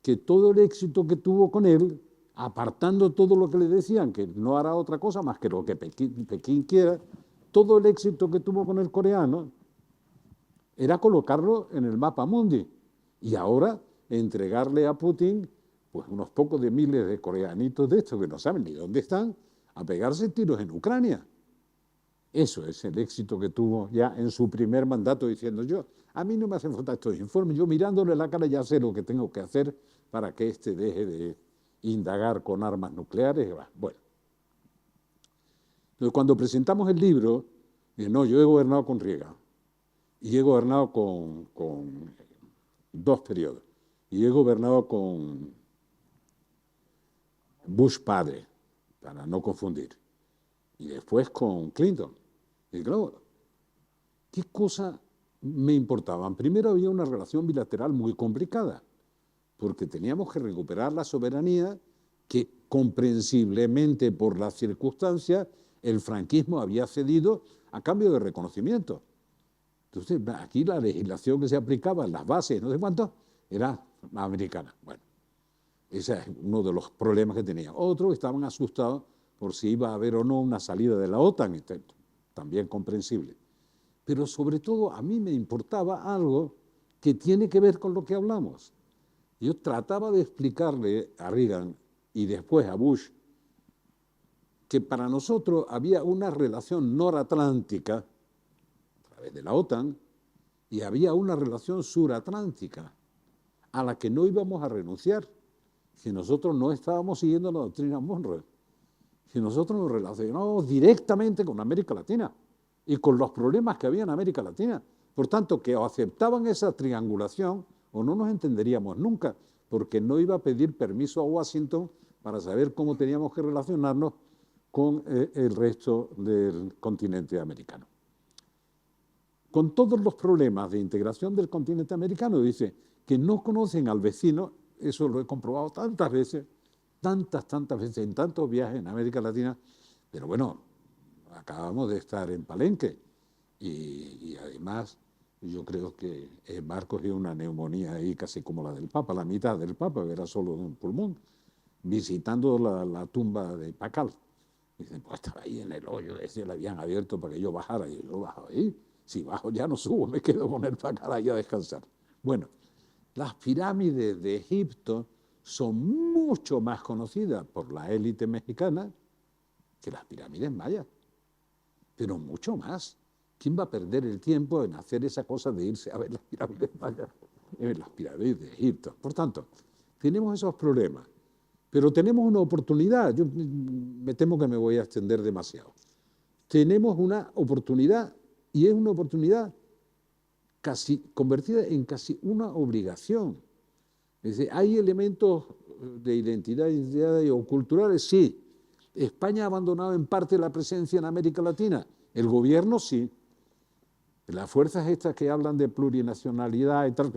que todo el éxito que tuvo con él, apartando todo lo que le decían, que no hará otra cosa más que lo que Pekín quiera, todo el éxito que tuvo con el coreano era colocarlo en el mapa mundi. Y ahora entregarle a Putin pues unos pocos de miles de coreanitos de estos que no saben ni dónde están, a pegarse tiros en Ucrania. Eso es el éxito que tuvo ya en su primer mandato, diciendo a mí no me hacen falta estos informes, yo mirándole la cara ya sé lo que tengo que hacer para que éste deje de indagar con armas nucleares. Bueno, entonces cuando presentamos el libro, dije, no, yo he gobernado con Reagan, y he gobernado con 2 periodos, y he gobernado con Bush padre, para no confundir, y después con Clinton. Y claro, ¿qué cosa me importaban? Primero había una relación bilateral muy complicada, porque teníamos que recuperar la soberanía que comprensiblemente por las circunstancias el franquismo había cedido a cambio de reconocimiento. Entonces aquí la legislación que se aplicaba, las bases, no sé cuánto, era americana. Bueno, ese es uno de los problemas que tenía. Otros estaban asustados por si iba a haber o no una salida de la OTAN, también comprensible. Pero sobre todo a mí me importaba algo que tiene que ver con lo que hablamos. Yo trataba de explicarle a Reagan y después a Bush que para nosotros había una relación noratlántica a través de la OTAN y había una relación suratlántica a la que no íbamos a renunciar, que nosotros no estábamos siguiendo la doctrina Monroe, Si nosotros nos relacionamos directamente con América Latina y con los problemas que había en América Latina. Por tanto, que o aceptaban esa triangulación o no nos entenderíamos nunca, porque no iba a pedir permiso a Washington para saber cómo teníamos que relacionarnos con el resto del continente americano. Con todos los problemas de integración del continente americano, dice que no conocen al vecino, eso lo he comprobado tantas veces, tantas veces, en tantos viajes en América Latina, pero bueno, acabamos de estar en Palenque y además yo creo que Marcos tiene una neumonía ahí casi como la del Papa, la mitad del Papa, era solo un pulmón, visitando la tumba de Pacal. Dicen, pues estaba ahí en el hoyo, ese le habían abierto para que yo bajara, y yo bajo ahí, si bajo ya no subo, me quedo con el Pacal ahí a descansar. Bueno, las pirámides de Egipto son mucho más conocidas por la élite mexicana que las pirámides mayas, pero mucho más. ¿Quién va a perder el tiempo en hacer esa cosa de irse a ver las pirámides mayas, las pirámides de Egipto? Por tanto, tenemos esos problemas, pero tenemos una oportunidad. Yo me temo que me voy a extender demasiado. Tenemos una oportunidad, y es una oportunidad casi convertida en casi una obligación. Es decir, hay elementos de identidad o culturales, sí. España ha abandonado en parte la presencia en América Latina. El gobierno sí. Las fuerzas estas que hablan de plurinacionalidad y tal,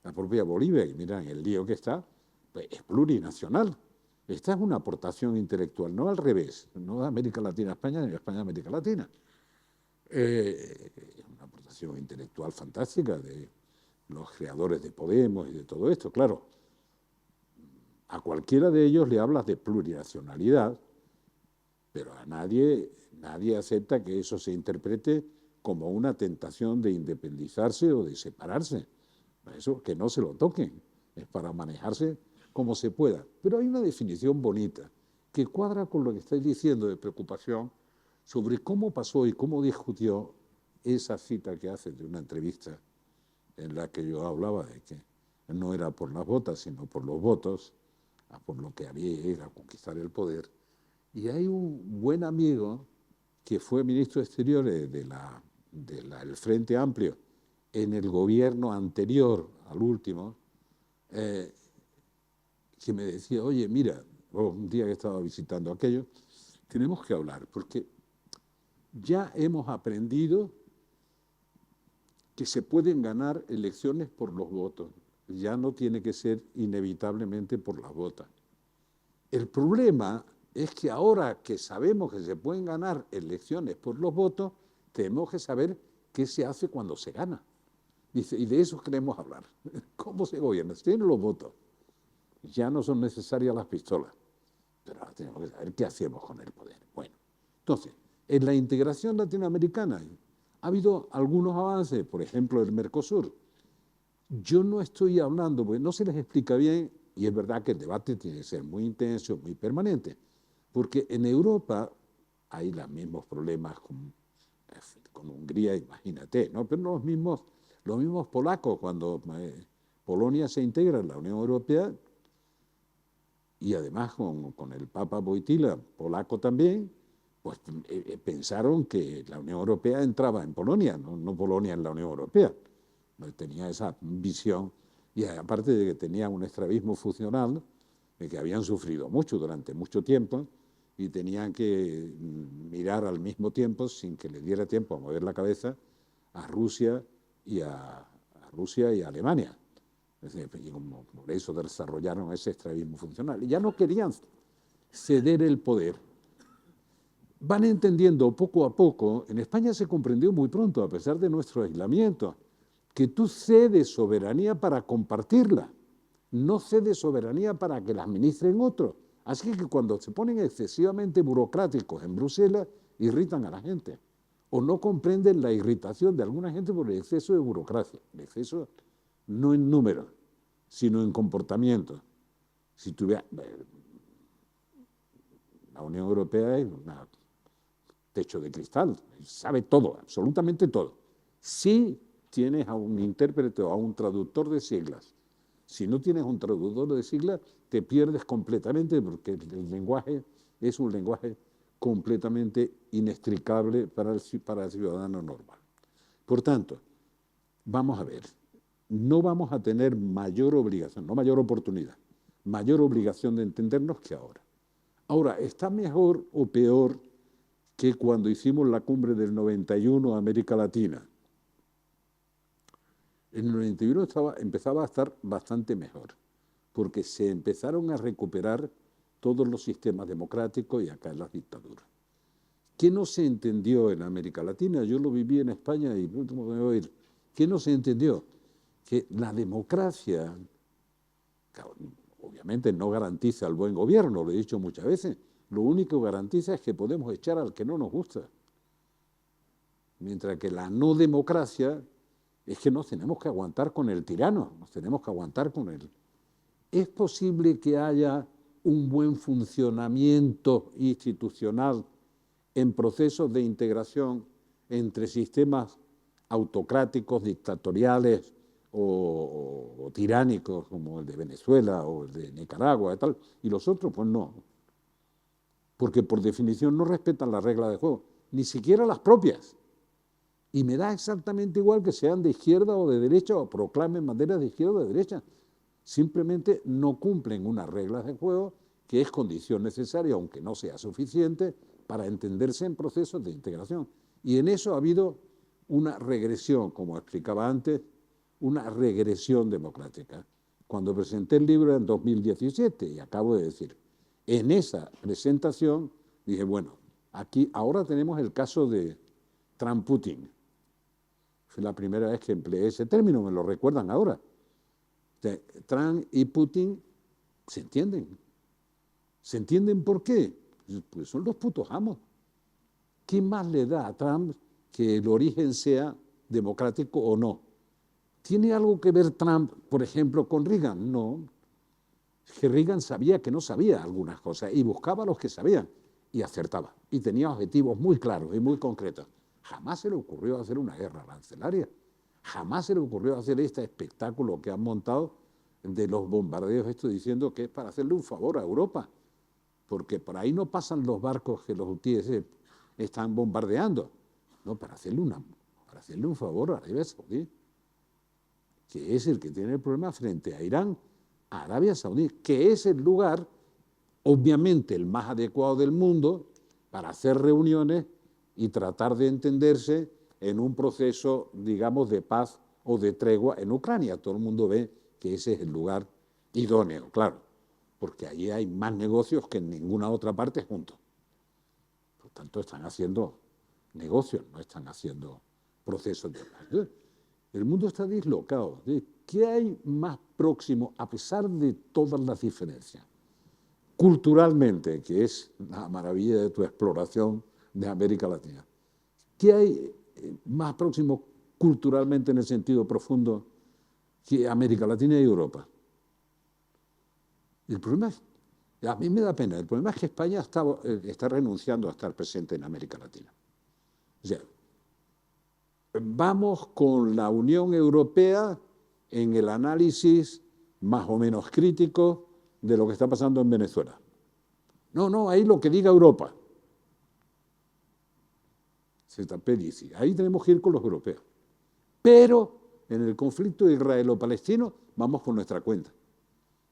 la propia Bolivia, y miran el lío que está, pues es plurinacional. Esta es una aportación intelectual, no al revés, no de América Latina a España, ni de España a América Latina. Una aportación intelectual fantástica de los creadores de Podemos y de todo esto, claro. A cualquiera de ellos le hablas de plurinacionalidad, pero a nadie acepta que eso se interprete como una tentación de independizarse o de separarse. Eso que no se lo toquen, es para manejarse como se pueda. Pero hay una definición bonita que cuadra con lo que estáis diciendo de preocupación sobre cómo pasó y cómo discutió esa cita que hace de una entrevista en la que yo hablaba de que no era por las botas, sino por los votos, por lo que había era conquistar el poder. Y hay un buen amigo que fue ministro de Exteriores del Frente Amplio en el gobierno anterior al último, que me decía, oye, mira, un día que estaba visitando aquello, tenemos que hablar, porque ya hemos aprendido que se pueden ganar elecciones por los votos, ya no tiene que ser inevitablemente por las botas. El problema es que ahora que sabemos que se pueden ganar elecciones por los votos, tenemos que saber qué se hace cuando se gana. Dice, y de eso queremos hablar. ¿Cómo se gobierna? Se tienen los votos. Ya no son necesarias las pistolas. Pero ahora tenemos que saber qué hacemos con el poder. Bueno, entonces, en la integración latinoamericana ha habido algunos avances, por ejemplo, el Mercosur. Yo no estoy hablando, porque no se les explica bien, y es verdad que el debate tiene que ser muy intenso, muy permanente, porque en Europa hay los mismos problemas con Hungría, imagínate, ¿no? Pero los mismos polacos, cuando Polonia se integra en la Unión Europea, y además con el Papa Wojtyła, polaco también, pues pensaron que la Unión Europea entraba en Polonia, no Polonia en la Unión Europea. Tenía esa visión, y aparte de que tenía un estrabismo funcional, de que habían sufrido mucho durante mucho tiempo, y tenían que mirar al mismo tiempo, sin que les diera tiempo a mover la cabeza, a Rusia y a Alemania. Y como por eso desarrollaron ese estrabismo funcional. Y ya no querían ceder el poder. Van entendiendo poco a poco, en España se comprendió muy pronto, a pesar de nuestro aislamiento, que tú cedes soberanía para compartirla, no cedes soberanía para que la administren otros. Así que cuando se ponen excesivamente burocráticos en Bruselas, irritan a la gente, o no comprenden la irritación de alguna gente por el exceso de burocracia, el exceso no en número, sino en comportamiento. Si tuviera, la Unión Europea es un techo de cristal, sabe todo, absolutamente todo. Si tienes a un intérprete o a un traductor de siglas Si no tienes un traductor de siglas, te pierdes completamente porque el lenguaje es un lenguaje completamente inextricable para el ciudadano normal. Por tanto, vamos a ver, no vamos a tener mayor obligación, no mayor oportunidad, mayor obligación de entendernos que ahora. Ahora, ¿está mejor o peor que cuando hicimos la cumbre del 91 a América Latina? En el 91 empezaba a estar bastante mejor, porque se empezaron a recuperar todos los sistemas democráticos y acá en las dictaduras. ¿Qué no se entendió en América Latina? Yo lo viví en España y no me voy a oír. ¿Qué no se entendió? Que la democracia, obviamente no garantiza el buen gobierno, lo he dicho muchas veces, lo único que garantiza es que podemos echar al que no nos gusta. Mientras que la no democracia es que nos tenemos que aguantar con el tirano, nos tenemos que aguantar con él. ¿Es posible que haya un buen funcionamiento institucional en procesos de integración entre sistemas autocráticos, dictatoriales o tiránicos como el de Venezuela o el de Nicaragua y tal, y los otros pues no? Porque por definición no respetan las reglas de juego, ni siquiera las propias. Y me da exactamente igual que sean de izquierda o de derecha o proclamen banderas de izquierda o de derecha. Simplemente no cumplen unas reglas de juego que es condición necesaria, aunque no sea suficiente, para entenderse en procesos de integración. Y en eso ha habido una regresión, como explicaba antes, una regresión democrática. Cuando presenté el libro en 2017, y acabo de decir, en esa presentación dije, bueno, aquí ahora tenemos el caso de Trump-Putin. Fue la primera vez que empleé ese término, me lo recuerdan ahora. Trump y Putin se entienden. ¿Se entienden por qué? Pues son los putos amos. ¿Qué más le da a Trump que el origen sea democrático o no? ¿Tiene algo que ver Trump, por ejemplo, con Reagan? No. Es que Reagan sabía que no sabía algunas cosas y buscaba a los que sabían y acertaba. Y tenía objetivos muy claros y muy concretos. Jamás se le ocurrió hacer una guerra arancelaria. Jamás se le ocurrió hacer este espectáculo que han montado de los bombardeos, esto diciendo que es para hacerle un favor a Europa, porque por ahí no pasan los barcos que los hutíes están bombardeando, no, para hacerle un favor a Arabia Saudí, que es el que tiene el problema frente a Irán, a Arabia Saudí, que es el lugar, obviamente el más adecuado del mundo, para hacer reuniones y tratar de entenderse en un proceso, digamos, de paz o de tregua en Ucrania. Todo el mundo ve que ese es el lugar idóneo, claro, porque allí hay más negocios que en ninguna otra parte juntos. Por tanto, están haciendo negocios, no están haciendo procesos de paz. El mundo está dislocado. ¿Qué hay más próximo, a pesar de todas las diferencias? Culturalmente, que es la maravilla de tu exploración de América Latina. ¿Qué hay más próximo culturalmente en el sentido profundo que América Latina y Europa? El problema es, a mí me da pena, el problema es que España está renunciando a estar presente en América Latina. O sea, vamos con la Unión Europea en el análisis más o menos crítico de lo que está pasando en Venezuela. No, ahí lo que diga Europa. Ahí tenemos que ir con los europeos. Pero en el conflicto israelo-palestino vamos con nuestra cuenta.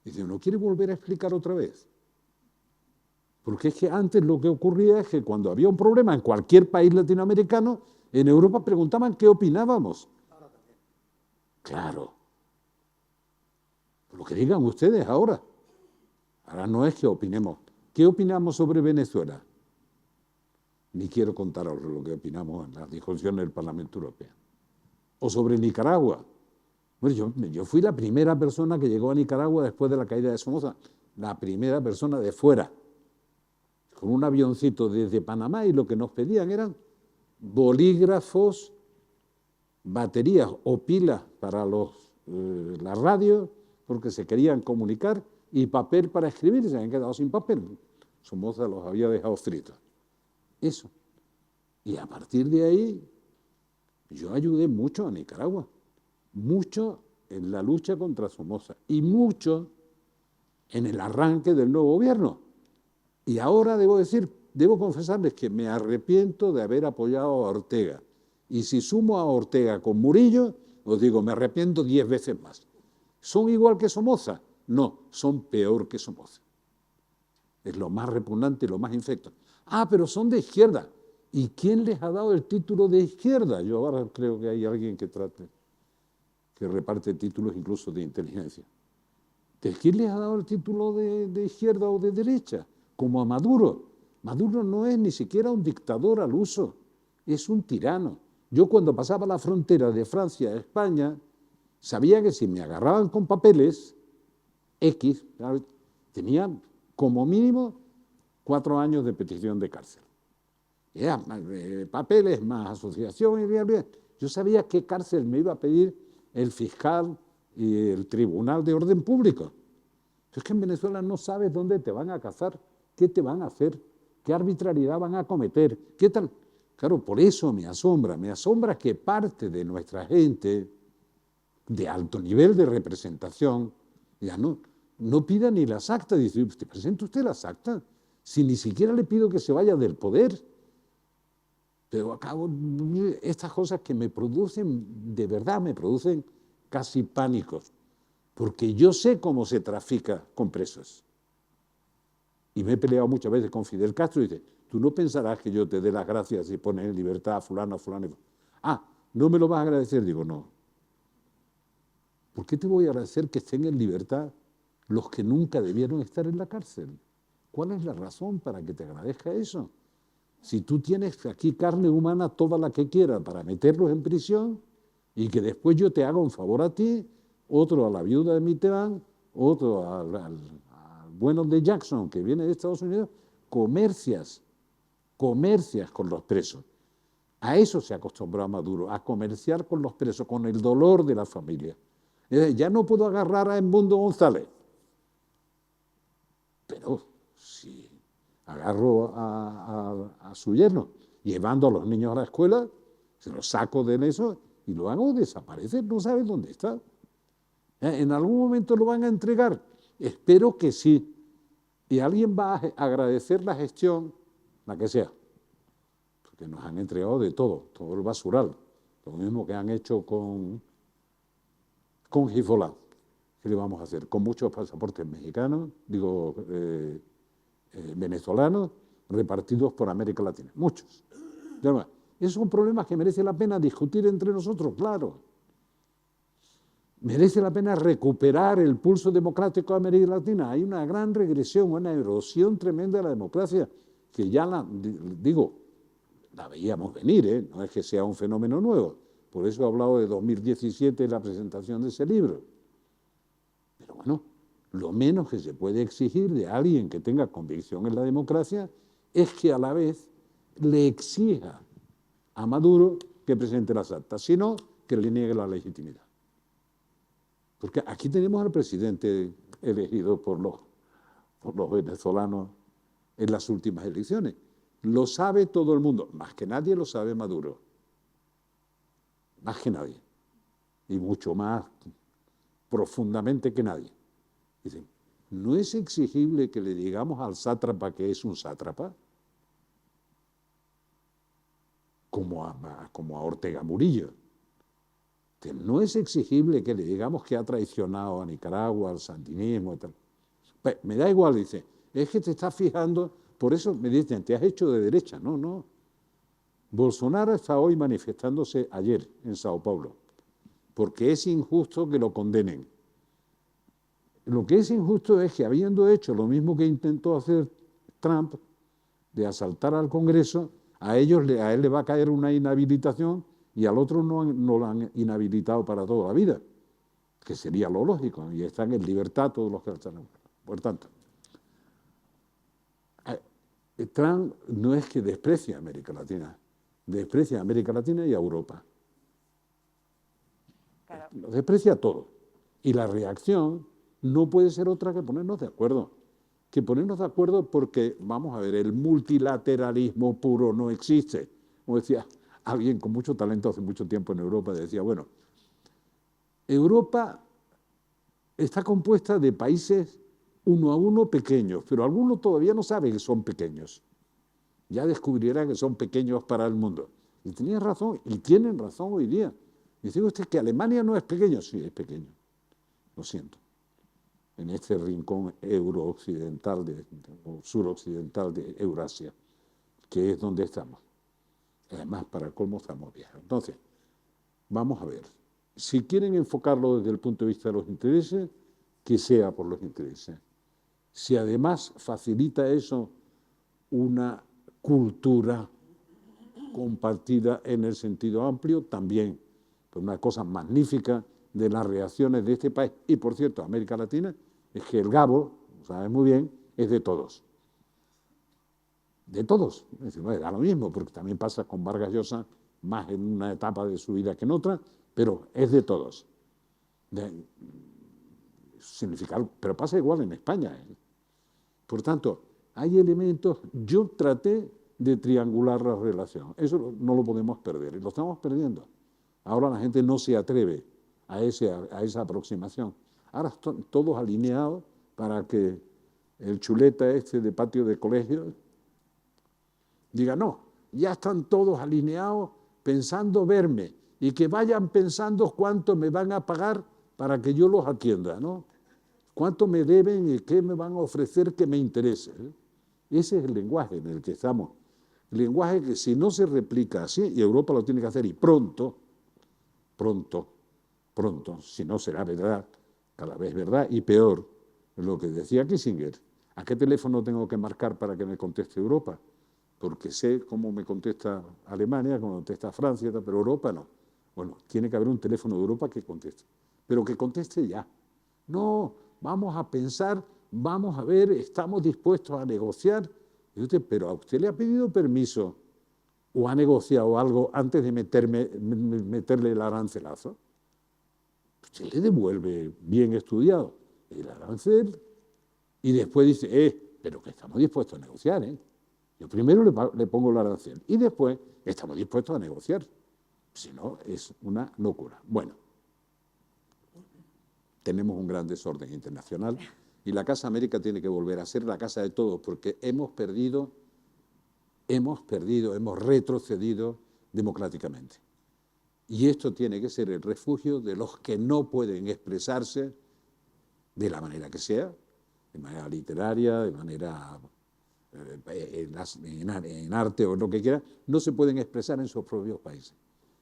Dice, ¿no quiere volver a explicar otra vez? Porque es que antes lo que ocurría es que cuando había un problema en cualquier país latinoamericano, en Europa preguntaban qué opinábamos. Claro. Lo que digan ustedes ahora. Ahora no es que opinemos. ¿Qué opinamos sobre Venezuela? Ni quiero contaros lo que opinamos en las discusiones del Parlamento Europeo. O sobre Nicaragua. Bueno, yo fui la primera persona que llegó a Nicaragua después de la caída de Somoza. La primera persona de fuera. Con un avioncito desde Panamá, y lo que nos pedían eran bolígrafos, baterías o pilas para la radio, porque se querían comunicar, y papel para escribir, se habían quedado sin papel. Somoza los había dejado fritos. Eso. Y a partir de ahí, yo ayudé mucho a Nicaragua, mucho en la lucha contra Somoza y mucho en el arranque del nuevo gobierno. Y ahora debo confesarles que me arrepiento de haber apoyado a Ortega. Y si sumo a Ortega con Murillo, os digo, me arrepiento 10 veces más. ¿Son igual que Somoza? No, son peor que Somoza. Es lo más repugnante y lo más infecto. Ah, pero son de izquierda. ¿Y quién les ha dado el título de izquierda? Yo ahora creo que hay alguien que reparte títulos incluso de inteligencia. ¿De quién les ha dado el título de izquierda o de derecha? Como a Maduro. Maduro no es ni siquiera un dictador al uso, es un tirano. Yo cuando pasaba la frontera de Francia a España, sabía que si me agarraban con papeles X, tenía como mínimo 4 años de petición de cárcel. Era papeles más asociación y bien. Yo sabía qué cárcel me iba a pedir el fiscal y el Tribunal de Orden Público. Es que en Venezuela no sabes dónde te van a cazar, qué te van a hacer, qué arbitrariedad van a cometer, qué tal. Claro, por eso me asombra que parte de nuestra gente de alto nivel de representación ya no pida ni las actas. Dice, ¿te presenta usted las actas? Si ni siquiera le pido que se vaya del poder. Pero acabo, estas cosas que me producen, de verdad me producen casi pánico, porque yo sé cómo se trafica con presos. Y me he peleado muchas veces con Fidel Castro y dice, tú no pensarás que yo te dé las gracias y pones en libertad a fulano, a fulano. Ah, ¿no me lo vas a agradecer? Digo, no. ¿Por qué te voy a agradecer que estén en libertad los que nunca debieron estar en la cárcel? ¿Cuál es la razón para que te agradezca eso? Si tú tienes aquí carne humana toda la que quieras para meterlos en prisión y que después yo te haga un favor a ti, otro a la viuda de Mitterrand, otro al bueno de Jackson, que viene de Estados Unidos, comercias con los presos. A eso se acostumbró a Maduro, a comerciar con los presos, con el dolor de la familia. Ya no puedo agarrar a Edmundo González, pero si agarro a su yerno, llevando a los niños a la escuela, se los saco de eso y lo hago desaparecer, no sabe dónde está. En algún momento lo van a entregar, espero que sí. Y alguien va a agradecer la gestión, la que sea, porque nos han entregado de todo el basural, lo mismo que han hecho con Hezbollah. ¿Qué le vamos a hacer? Con muchos pasaportes mexicanos, venezolanos, repartidos por América Latina, muchos. Esos son problemas que merece la pena discutir entre nosotros, claro. Merece la pena recuperar el pulso democrático de América Latina. Hay una gran regresión, una erosión tremenda de la democracia, que ya la veíamos venir, no es que sea un fenómeno nuevo. Por eso he hablado de 2017 y la presentación de ese libro. Pero bueno, lo menos que se puede exigir de alguien que tenga convicción en la democracia es que a la vez le exija a Maduro que presente las actas, sino que le niegue la legitimidad. Porque aquí tenemos al presidente elegido por los venezolanos en las últimas elecciones. Lo sabe todo el mundo, más que nadie lo sabe Maduro. Más que nadie. Y mucho más profundamente que nadie. Dicen, ¿no es exigible que le digamos al sátrapa que es un sátrapa? Como a Ortega Murillo. ¿No es exigible que le digamos que ha traicionado a Nicaragua, al sandinismo y tal? Pues, me da igual, dice, es que te estás fijando, por eso me dicen, te has hecho de derecha. No, no. Bolsonaro está hoy manifestándose ayer en Sao Paulo, porque es injusto que lo condenen. Lo que es injusto es que habiendo hecho lo mismo que intentó hacer Trump, de asaltar al Congreso, a él le va a caer una inhabilitación y al otro no lo han inhabilitado para toda la vida, que sería lo lógico, y están en libertad todos los que están. Por tanto, Trump no es que desprecie a América Latina, desprecia a América Latina y a Europa. Claro. Lo desprecia todo. Y la reacción no puede ser otra que ponernos de acuerdo. Que ponernos de acuerdo porque, vamos a ver, el multilateralismo puro no existe. Como decía alguien con mucho talento hace mucho tiempo en Europa, decía, bueno, Europa está compuesta de países uno a uno pequeños, pero algunos todavía no saben que son pequeños. Ya descubrirán que son pequeños para el mundo. Y tenían razón, y tienen razón hoy día. Dice usted que Alemania no es pequeño. Sí, es pequeño. Lo siento. En este rincón eurooccidental o suroccidental de Eurasia, que es donde estamos. Además, para colmo estamos viejos. Entonces, vamos a ver. Si quieren enfocarlo desde el punto de vista de los intereses, que sea por los intereses. Si además facilita eso una cultura compartida en el sentido amplio, también. Pues una cosa magnífica de las reacciones de este país, y por cierto, América Latina, es que el Gabo, sabes muy bien, es de todos. De todos. Es decir, bueno, da lo mismo, porque también pasa con Vargas Llosa, más en una etapa de su vida que en otra, pero es de todos. Significa algo, pero pasa igual en España. Por tanto, hay elementos, yo traté de triangular la relación, eso no lo podemos perder, y lo estamos perdiendo. Ahora la gente no se atreve a esa aproximación. Ahora están todos alineados para que el chuleta este de patio de colegio diga, no, ya están todos alineados pensando verme y que vayan pensando cuánto me van a pagar para que yo los atienda, ¿no? Cuánto me deben y qué me van a ofrecer que me interese, ¿eh? Ese es el lenguaje en el que estamos. El lenguaje que si no se replica así, y Europa lo tiene que hacer, y pronto, si no será verdad, cada vez verdad, y peor, lo que decía Kissinger, ¿a qué teléfono tengo que marcar para que me conteste Europa? Porque sé cómo me contesta Alemania, cómo contesta Francia, pero Europa no. Bueno, tiene que haber un teléfono de Europa que conteste, pero que conteste ya. No, vamos a pensar, vamos a ver, estamos dispuestos a negociar. Y usted, pero ¿a usted le ha pedido permiso o ha negociado algo antes de meterle el arancelazo? Usted le devuelve bien estudiado el arancel y después dice, pero que estamos dispuestos a negociar, ¿eh? Yo primero le pongo el arancel y después estamos dispuestos a negociar. Si no, es una locura. Bueno, tenemos un gran desorden internacional y la Casa América tiene que volver a ser la casa de todos porque hemos retrocedido democráticamente. Y esto tiene que ser el refugio de los que no pueden expresarse de la manera que sea, de manera literaria, de manera en arte o lo que quiera, no se pueden expresar en sus propios países.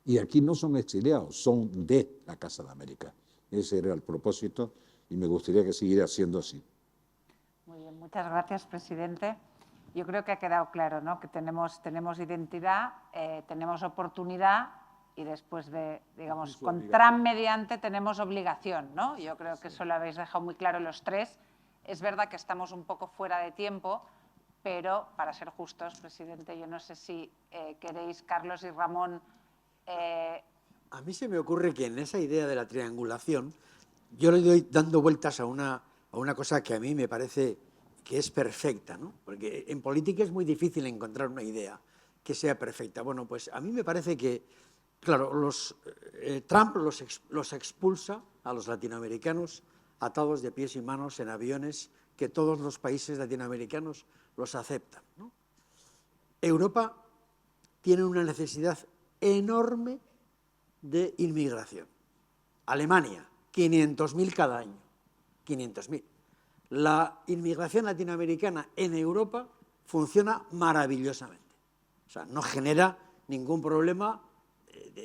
Y aquí no son exiliados, son de la Casa de América. Ese era el propósito y me gustaría que siguiera siendo así. Muy bien, muchas gracias, presidente. Yo creo que ha quedado claro, ¿no?, que tenemos identidad, tenemos oportunidad y después de, digamos, con Trump mediante tenemos obligación, ¿no? Yo creo que eso lo habéis dejado muy claro los tres. Es verdad que estamos un poco fuera de tiempo, pero para ser justos, presidente, yo no sé si queréis, Carlos y Ramón. A mí se me ocurre que en esa idea de la triangulación, yo le doy dando vueltas a una cosa que a mí me parece que es perfecta, ¿no? Porque en política es muy difícil encontrar una idea que sea perfecta. Bueno, pues a mí me parece que, claro, Trump los expulsa a los latinoamericanos atados de pies y manos en aviones que todos los países latinoamericanos los aceptan, ¿no? Europa tiene una necesidad enorme de inmigración. Alemania, 500.000 cada año, 500.000. La inmigración latinoamericana en Europa funciona maravillosamente. O sea, no genera ningún problema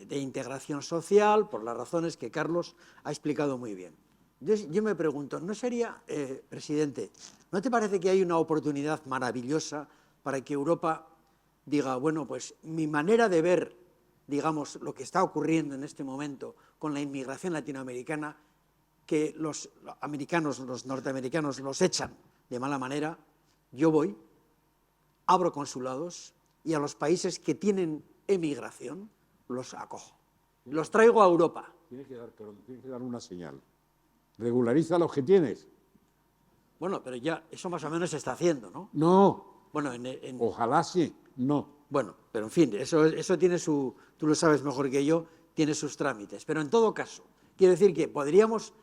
de integración social por las razones que Carlos ha explicado muy bien. Yo me pregunto, ¿no sería, presidente, no te parece que hay una oportunidad maravillosa para que Europa diga, bueno, pues mi manera de ver, digamos, lo que está ocurriendo en este momento con la inmigración latinoamericana, que los norteamericanos los echan de mala manera, yo voy, abro consulados y a los países que tienen emigración los acojo, los traigo a Europa. Tienes que dar una señal. Regulariza los que tienes. Bueno, pero ya eso más o menos se está haciendo, ¿no? No. Bueno, Ojalá sí, no. Bueno, pero en fin, eso tiene tú lo sabes mejor que yo, tiene sus trámites. Pero en todo caso, Quiero decir que podríamos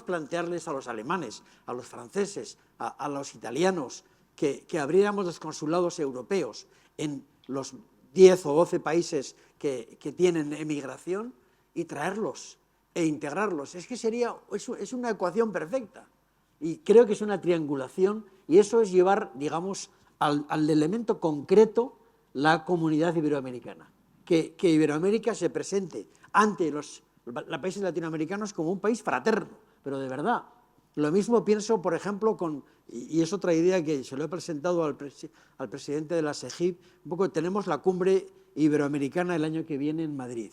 plantearles a los alemanes, a los franceses, a los italianos, que abriéramos los consulados europeos en los 10 o 12 países que tienen emigración y traerlos e integrarlos. Es que es una ecuación perfecta. Y creo que es una triangulación, y eso es llevar, digamos, al elemento concreto la comunidad iberoamericana. Que Iberoamérica se presente ante los países latinoamericanos como un país fraterno, pero de verdad. Lo mismo pienso, por ejemplo, y es otra idea que se lo he presentado al presidente de la SEGIP, un poco tenemos la cumbre iberoamericana el año que viene en Madrid.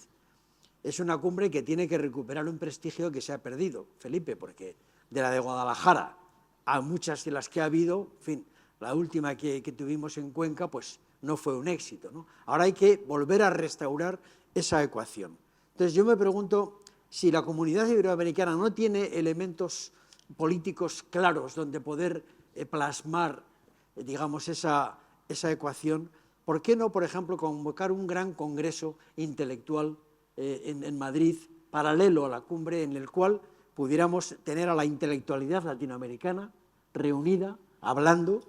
Es una cumbre que tiene que recuperar un prestigio que se ha perdido, Felipe, porque de la de Guadalajara a muchas de las que ha habido, en fin, la última que tuvimos en Cuenca, pues no fue un éxito, ¿no? Ahora hay que volver a restaurar esa ecuación. Entonces yo me pregunto si la comunidad iberoamericana no tiene elementos políticos claros donde poder plasmar, digamos, esa ecuación, ¿por qué no, por ejemplo, convocar un gran congreso intelectual en Madrid, paralelo a la cumbre, en el cual pudiéramos tener a la intelectualidad latinoamericana reunida, hablando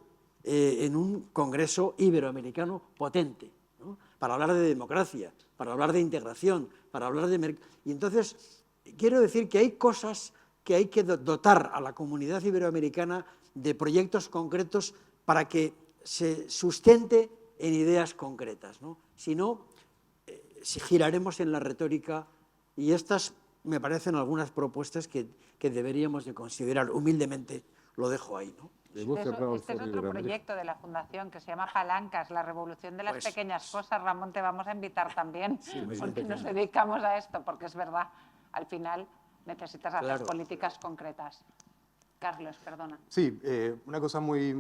en un congreso iberoamericano potente, ¿no? Para hablar de democracia, para hablar de integración, para hablar de... Y entonces, quiero decir que hay cosas que hay que dotar a la comunidad iberoamericana de proyectos concretos para que se sustente en ideas concretas, ¿no? Si no, giraremos en la retórica, y estas me parecen algunas propuestas que deberíamos de considerar. Humildemente lo dejo ahí, ¿no? Este es otro proyecto de la Fundación que se llama Palancas, la revolución de las pequeñas cosas. Ramón, te vamos a invitar también, porque nos dedicamos a esto, porque es verdad, al final necesitas hacer políticas concretas. Carlos, perdona. Sí, una cosa muy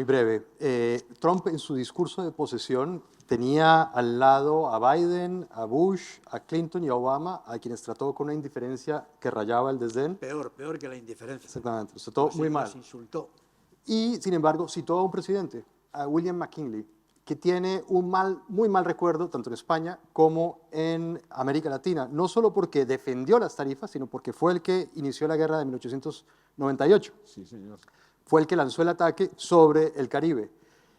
breve. Trump en su discurso de posesión tenía al lado a Biden, a Bush, a Clinton y a Obama, a quienes trató con una indiferencia que rayaba el desdén. Peor que la indiferencia. Exactamente, los trató muy mal. Los insultó. Y, sin embargo, citó a un presidente, a William McKinley, que tiene un muy mal recuerdo tanto en España como en América Latina, no solo porque defendió las tarifas, sino porque fue el que inició la guerra de 1898. Sí, señor. Fue el que lanzó el ataque sobre el Caribe.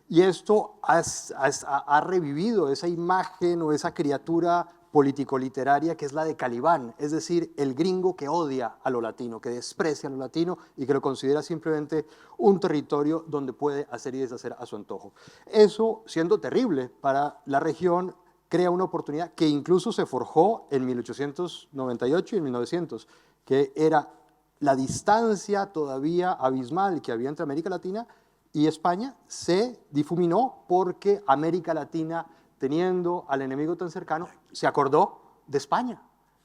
Y esto ha revivido esa imagen o esa criatura político-literaria que es la de Calibán, es decir, el gringo que odia a lo latino, que desprecia a lo latino y que lo considera simplemente un territorio donde puede hacer y deshacer a su antojo. Eso, siendo terrible para la región, crea una oportunidad que incluso se forjó en 1898 y en 1900, que era la distancia todavía abismal que había entre América Latina y España se difuminó porque América Latina, teniendo al enemigo tan cercano, se acordó de España.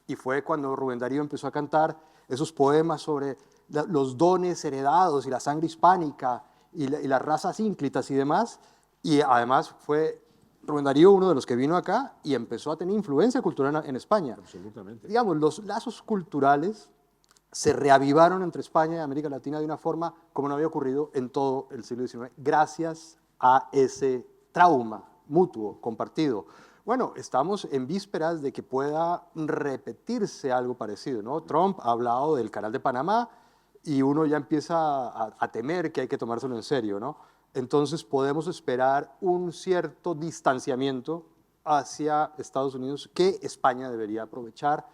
Y fue cuando Rubén Darío empezó a cantar esos poemas sobre los dones heredados y la sangre hispánica y las razas ínclitas y demás. Y además fue Rubén Darío uno de los que vino acá y empezó a tener influencia cultural en España. Absolutamente. Digamos, los lazos culturales se reavivaron entre España y América Latina de una forma como no había ocurrido en todo el siglo XIX, gracias a ese trauma mutuo, compartido. Bueno, estamos en vísperas de que pueda repetirse algo parecido, ¿no? Trump ha hablado del Canal de Panamá y uno ya empieza a temer que hay que tomárselo en serio, ¿no? Entonces podemos esperar un cierto distanciamiento hacia Estados Unidos que España debería aprovechar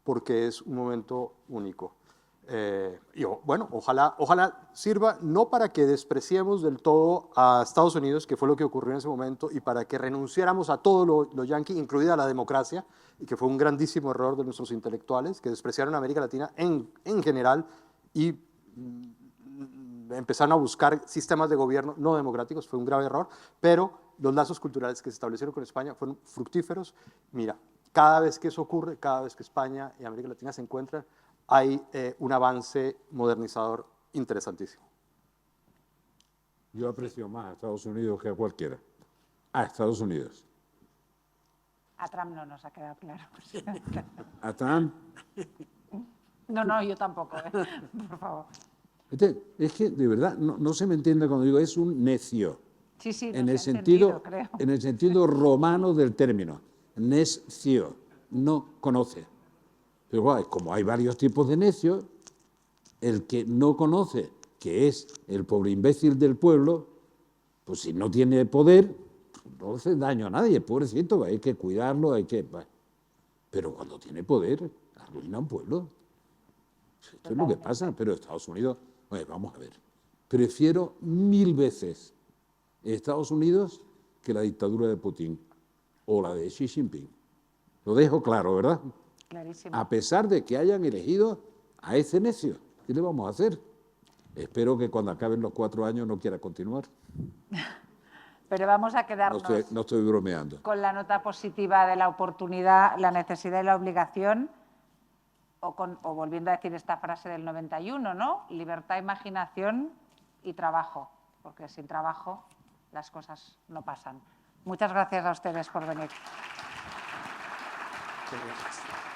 porque es un momento único. Bueno, ojalá sirva no para que despreciemos del todo a Estados Unidos, que fue lo que ocurrió en ese momento, y para que renunciáramos a todo lo yanqui, incluida la democracia, y que fue un grandísimo error de nuestros intelectuales, que despreciaron a América Latina en general y empezaron a buscar sistemas de gobierno no democráticos, fue un grave error, pero los lazos culturales que se establecieron con España fueron fructíferos. Mira, cada vez que eso ocurre, cada vez que España y América Latina se encuentran, hay un avance modernizador interesantísimo. Yo aprecio más a Estados Unidos que a cualquiera. A Estados Unidos. A Trump no nos ha quedado claro. A Trump. No, yo tampoco, por favor. Es que, de verdad, no se me entiende cuando digo es un necio. Sí, en el sentido, creo. En el sentido romano del término. Necio. No conoce. Pero bueno, como hay varios tipos de necios, el que no conoce que es el pobre imbécil del pueblo, pues si no tiene poder, no hace daño a nadie, pobrecito, hay que cuidarlo, hay que... Bueno. Pero cuando tiene poder, arruina un pueblo. Esto es lo que pasa, pero Estados Unidos... Bueno, vamos a ver, prefiero 1000 veces Estados Unidos que la dictadura de Putin o la de Xi Jinping. Lo dejo claro, ¿verdad? Clarísimo. A pesar de que hayan elegido a ese necio. ¿Qué le vamos a hacer? Espero que cuando acaben los 4 años no quiera continuar. Pero vamos a quedarnos No estoy bromeando. con la nota positiva de la oportunidad, la necesidad y la obligación, o volviendo a decir esta frase del 91, ¿no? Libertad, imaginación y trabajo, porque sin trabajo las cosas no pasan. Muchas gracias a ustedes por venir. Gracias.